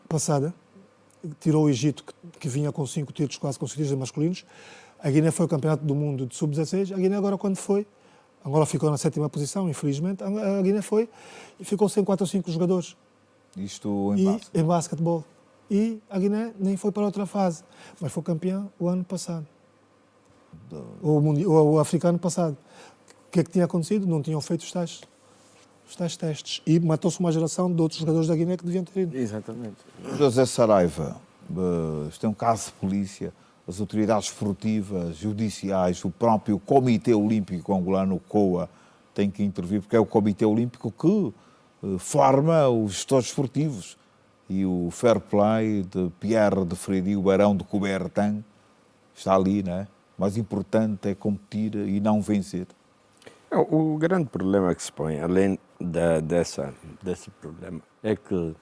passada, tirou o Egito, que vinha com 5 títulos quase consecutivos masculinos. A Guiné foi o campeonato do mundo de sub-16. A Guiné agora, quando foi, Angola ficou na 7ª posição, infelizmente. A Guiné foi e ficou sem 4 ou 5 jogadores. Isto em basquetebol. E a Guiné nem foi para outra fase, mas foi campeã o ano passado. O africano passado. O que é que tinha acontecido? Não tinham feito os tais testes. E matou-se uma geração de outros jogadores da Guiné que deviam ter ido. Exatamente. José Saraiva, isto é um caso de polícia, as autoridades esportivas, judiciais, o próprio Comitê Olímpico Angolano, COA, tem que intervir, porque é o Comitê Olímpico que forma os gestores esportivos. E o fair play de Pierre de Fredi, o Barão de Coubertin, está ali, não é? O mais importante é competir e não vencer. O grande problema que se põe, além desse problema, é que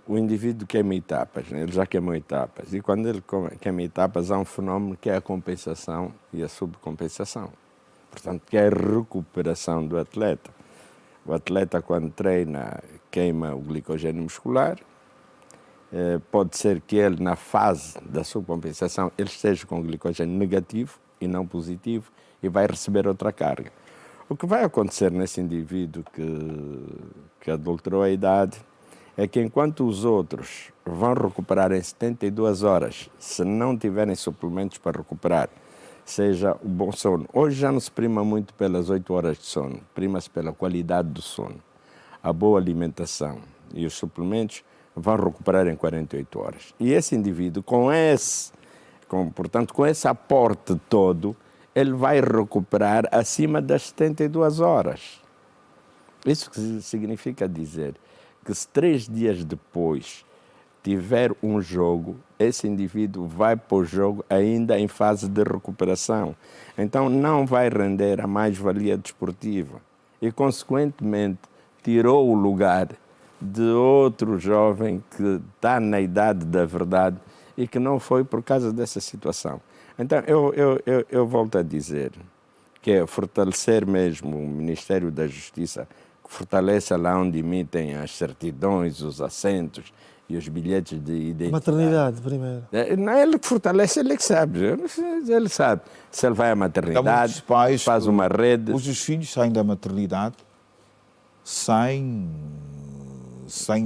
o indivíduo queima etapas, né? Ele já queimou etapas, e quando ele queima etapas há um fenómeno que é a compensação e a subcompensação. Portanto, que é a recuperação do atleta. O atleta, quando treina, queima o glicogênio muscular. Pode ser que ele, na fase da subcompensação, ele esteja com glicogênio negativo e não positivo, e vai receber outra carga. O que vai acontecer nesse indivíduo que adulterou a idade é que, enquanto os outros vão recuperar em 72 horas, se não tiverem suplementos para recuperar, seja o bom sono. Hoje já não se prima muito pelas 8 horas de sono, prima-se pela qualidade do sono, a boa alimentação, e os suplementos vão recuperar em 48 horas. E esse indivíduo, portanto, com esse aporte todo, ele vai recuperar acima das 72 horas. Isso significa dizer que, se 3 dias depois tiver um jogo, esse indivíduo vai para o jogo ainda em fase de recuperação. Então não vai render a mais-valia desportiva e, consequentemente, tirou o lugar de outro jovem que está na idade da verdade e que não foi por causa dessa situação. Então eu volto a dizer que é fortalecer mesmo o Ministério da Justiça, que fortaleça lá onde emitem as certidões, os assentos e os bilhetes de identidade. Maternidade, primeiro. Não é ele que fortalece, ele que sabe. Ele sabe. Se ele vai à maternidade, pais, faz uma rede. Os filhos saem da maternidade sem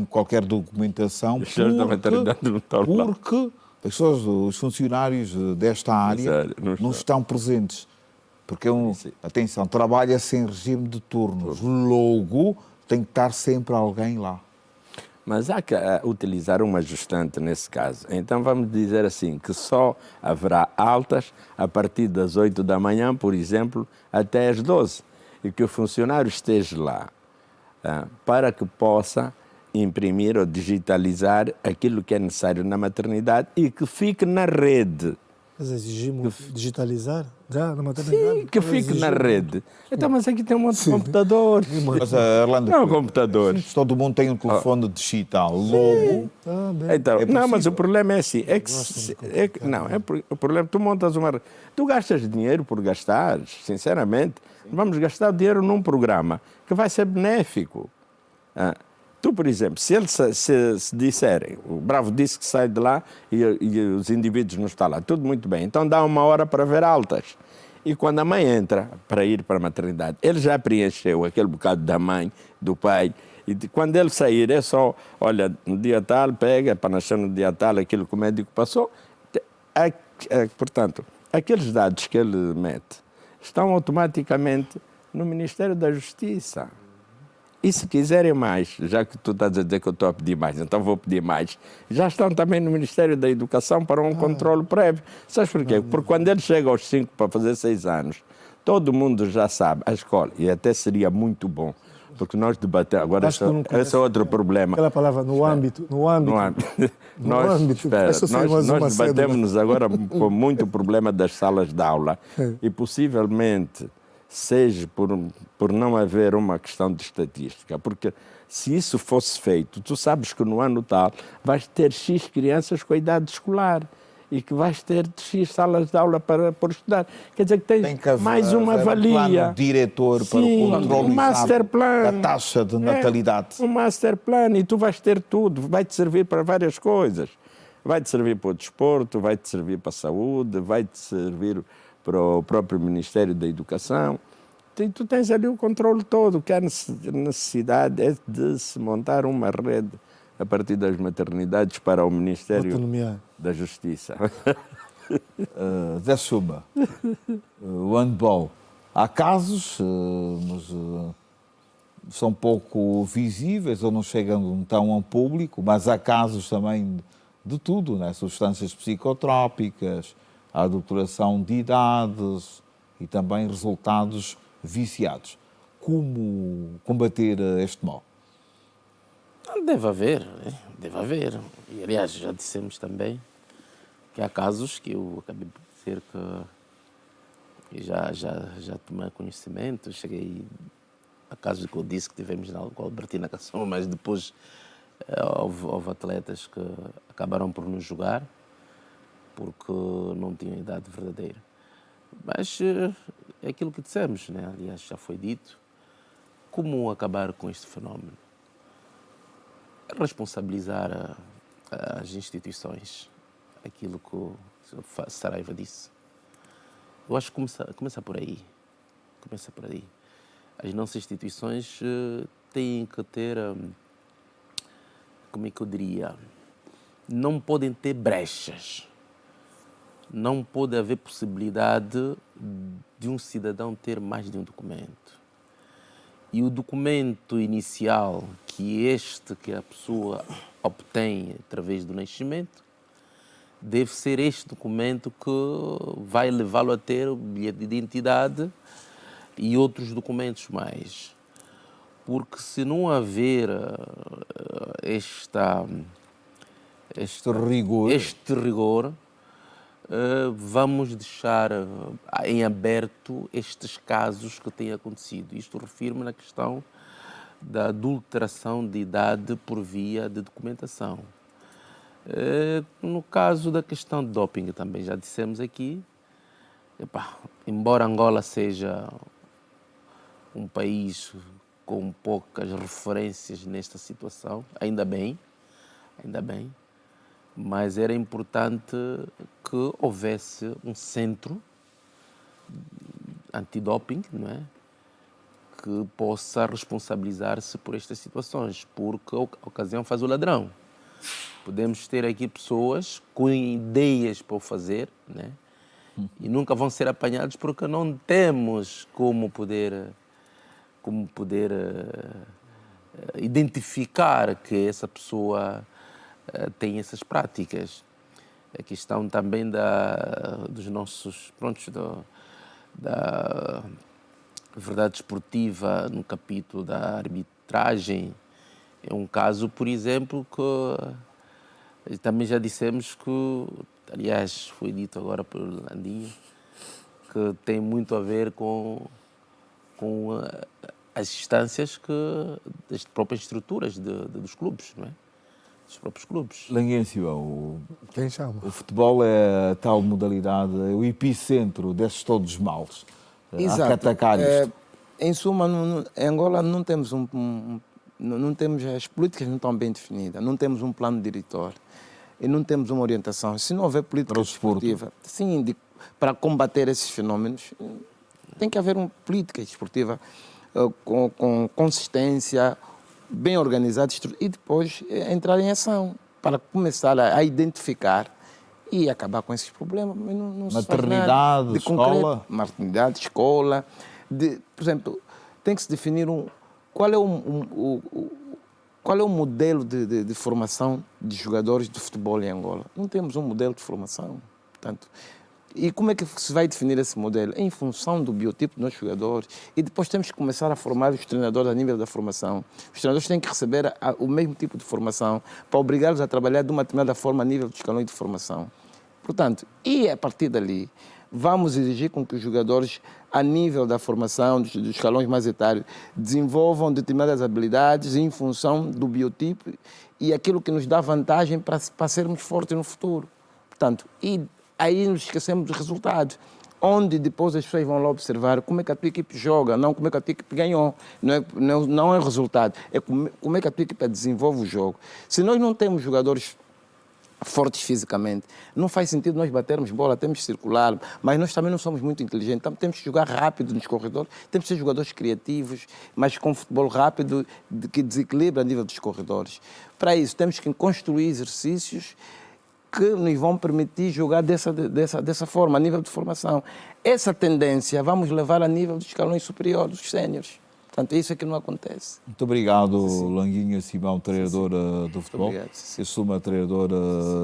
qualquer documentação, porque os funcionários desta área não estão presentes. Porque, atenção, trabalha-se em regime de turnos. Logo, tem que estar sempre alguém lá. Mas há que utilizar uma ajustante nesse caso. Então vamos dizer assim, que só haverá altas a partir das 8 da manhã, por exemplo, até às 12. E que o funcionário esteja lá para que possa imprimir ou digitalizar aquilo que é necessário na maternidade e que fique na rede. Mas exigimos digitalizar já na maternidade? Sim, que fique na rede. Então, mas aqui tem um monte de computadores. Mas a Irlanda, não, computadores. Todo mundo tem um telefone digital. Logo. Então, não, mas o problema é assim. O problema, tu montas uma. Tu gastas dinheiro por gastar, sinceramente. Vamos gastar dinheiro num programa que vai ser benéfico. Tu, por exemplo, se disserem, o Bravo disse que sai de lá e os indivíduos não estão lá, tudo muito bem, então dá 1 hora para ver altas. E quando a mãe entra para ir para a maternidade, ele já preencheu aquele bocado da mãe, do pai. E quando ele sair, é só, olha, no dia tal, pega, para nascer no dia tal, aquilo que o médico passou. Portanto, aqueles dados que ele mete estão automaticamente no Ministério da Justiça. E se quiserem mais, já que tu estás a dizer que eu estou a pedir mais, então vou pedir mais, já estão também no Ministério da Educação para um controle prévio. Sabes porquê? Porque quando ele chega aos 5 para fazer 6 anos, todo mundo já sabe, a escola, e até seria muito bom, porque nós debatemos, agora esse é outro problema. Aquela palavra, no âmbito. Nós debatemos agora com muito problema das salas de aula e possivelmente seja por não haver uma questão de estatística, porque se isso fosse feito, tu sabes que no ano tal vais ter X crianças com a idade escolar e que vais ter X salas de aula para estudar. Quer dizer que tens mais uma valia. Um plano diretor para o controle master plan, da taxa de natalidade. Um master plan e tu vais ter tudo, vai-te servir para várias coisas. Vai-te servir para o desporto, vai-te servir para a saúde, vai-te servir para o próprio Ministério da Educação. Tu tens ali o controle todo, que a necessidade é de se montar uma rede a partir das maternidades para o Ministério da Justiça. Zé Suma, o handball. Há casos, mas são pouco visíveis ou não chegam tão ao público, mas há casos também de tudo, né? Substâncias psicotrópicas, a adulteração de idades e também resultados viciados. Como combater este mal? Deve haver. E, aliás, já dissemos também que há casos que eu acabei de dizer que já tomei conhecimento. Cheguei a casos que eu disse que tivemos na Albertina Cação, mas depois houve atletas que acabaram por nos jogar porque não tinham idade verdadeira. Mas é aquilo que dissemos, né? Aliás, já foi dito. Como acabar com este fenómeno? Responsabilizar as instituições, aquilo que o Saraiva disse. Eu acho que começa por aí. Começa por aí. As nossas instituições têm que ter, como é que eu diria, não podem ter brechas. Não pode haver possibilidade de um cidadão ter mais de um documento. E o documento inicial, que a pessoa obtém através do nascimento, deve ser este documento que vai levá-lo a ter o bilhete de identidade e outros documentos mais. Porque se não haver este rigor, vamos deixar em aberto estes casos que têm acontecido. Isto refere-me na questão da adulteração de idade por via de documentação. No caso da questão de doping, também já dissemos aqui, embora Angola seja um país com poucas referências nesta situação, ainda bem, mas era importante que houvesse um centro antidoping, não é? Que possa responsabilizar-se por estas situações, porque a ocasião faz o ladrão. Podemos ter aqui pessoas com ideias para o fazer, né? E nunca vão ser apanhados porque não temos como poder identificar que essa pessoa tem essas práticas. A questão também dos nossos, da verdade esportiva no capítulo da arbitragem. É um caso, por exemplo, que também já dissemos que, aliás, foi dito agora pelo Landinho, que tem muito a ver com as instâncias das próprias estruturas dos clubes, não é? Dos próprios clubes. Languêncio, Quem chama? o futebol é a tal modalidade, é o epicentro desses todos os males. Exato. Há que atacar isto. Em suma, em Angola não temos não temos, as políticas não estão bem definidas, não temos um plano diretor e não temos uma orientação. Se não houver política para o desporto. desportiva, sim, para combater esses fenómenos, tem que haver uma política desportiva com consistência, bem organizada e depois entrar em ação para começar a identificar e acabar com esses problemas. Mas não se faz nada de escola? concreto. Maternidade, escola. Por exemplo, tem que se definir qual é o modelo de formação de jogadores de futebol em Angola. Não temos um modelo de formação. Portanto, e como é que se vai definir esse modelo? Em função do biotipo dos nossos jogadores. E depois temos que começar a formar os treinadores a nível da formação. Os treinadores têm que receber o mesmo tipo de formação para obrigá-los a trabalhar de uma determinada forma a nível dos escalões de formação. Portanto, e a partir dali, vamos exigir com que os jogadores, a nível da formação, dos escalões mais etários, desenvolvam determinadas habilidades em função do biotipo e aquilo que nos dá vantagem para sermos fortes no futuro. Portanto, e aí nos esquecemos dos resultados, onde depois as pessoas vão lá observar como é que a tua equipe joga, não como é que a tua equipe ganhou. Não é o resultado, é como é que a tua equipe desenvolve o jogo. Se nós não temos jogadores fortes fisicamente, não faz sentido nós batermos bola, temos que circular, mas nós também não somos muito inteligentes, então temos que jogar rápido nos corredores, temos que ser jogadores criativos, mas com futebol rápido, que desequilibra a nível dos corredores. Para isso, temos que construir exercícios que nos vão permitir jogar dessa forma, a nível de formação. Essa tendência vamos levar a nível dos escalões superiores, dos séniores. Portanto, isso é que não acontece. Muito obrigado, Languinha Simão, treinadora do futebol. Obrigado, Eu sou uma treinadora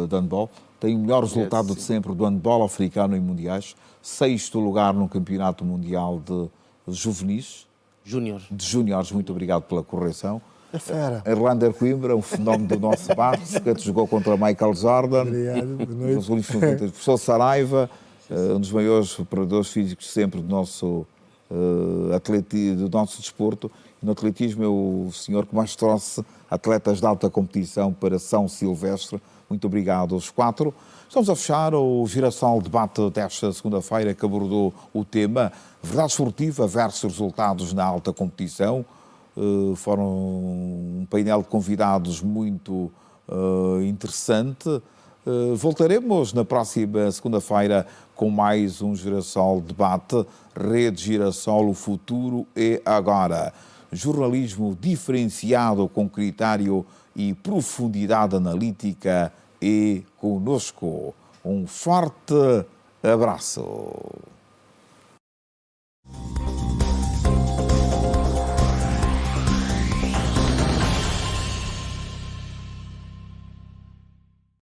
de handball. Tenho o melhor resultado de sempre do handball africano em mundiais. 6º lugar no Campeonato Mundial de Juvenis. Júnior. De júniores, muito obrigado pela correção. É fera. Erlander Coimbra, um fenómeno do nosso debate, que jogou contra Michael Jordan. Obrigado, boa noite. Nos últimos 90. Professor Saraiva, um dos maiores preparadores físicos sempre do nosso do nosso desporto. No atletismo é o senhor que mais trouxe atletas de alta competição para São Silvestre. Muito obrigado aos 4. Estamos a fechar o Girassol Debate desta segunda-feira, que abordou o tema verdade esportiva versus resultados na alta competição. Foram um painel de convidados muito interessante. Voltaremos na próxima segunda-feira com mais um Girassol Debate. Rede Girassol, o futuro é agora. Jornalismo diferenciado com critério e profundidade analítica é conosco. Um forte abraço.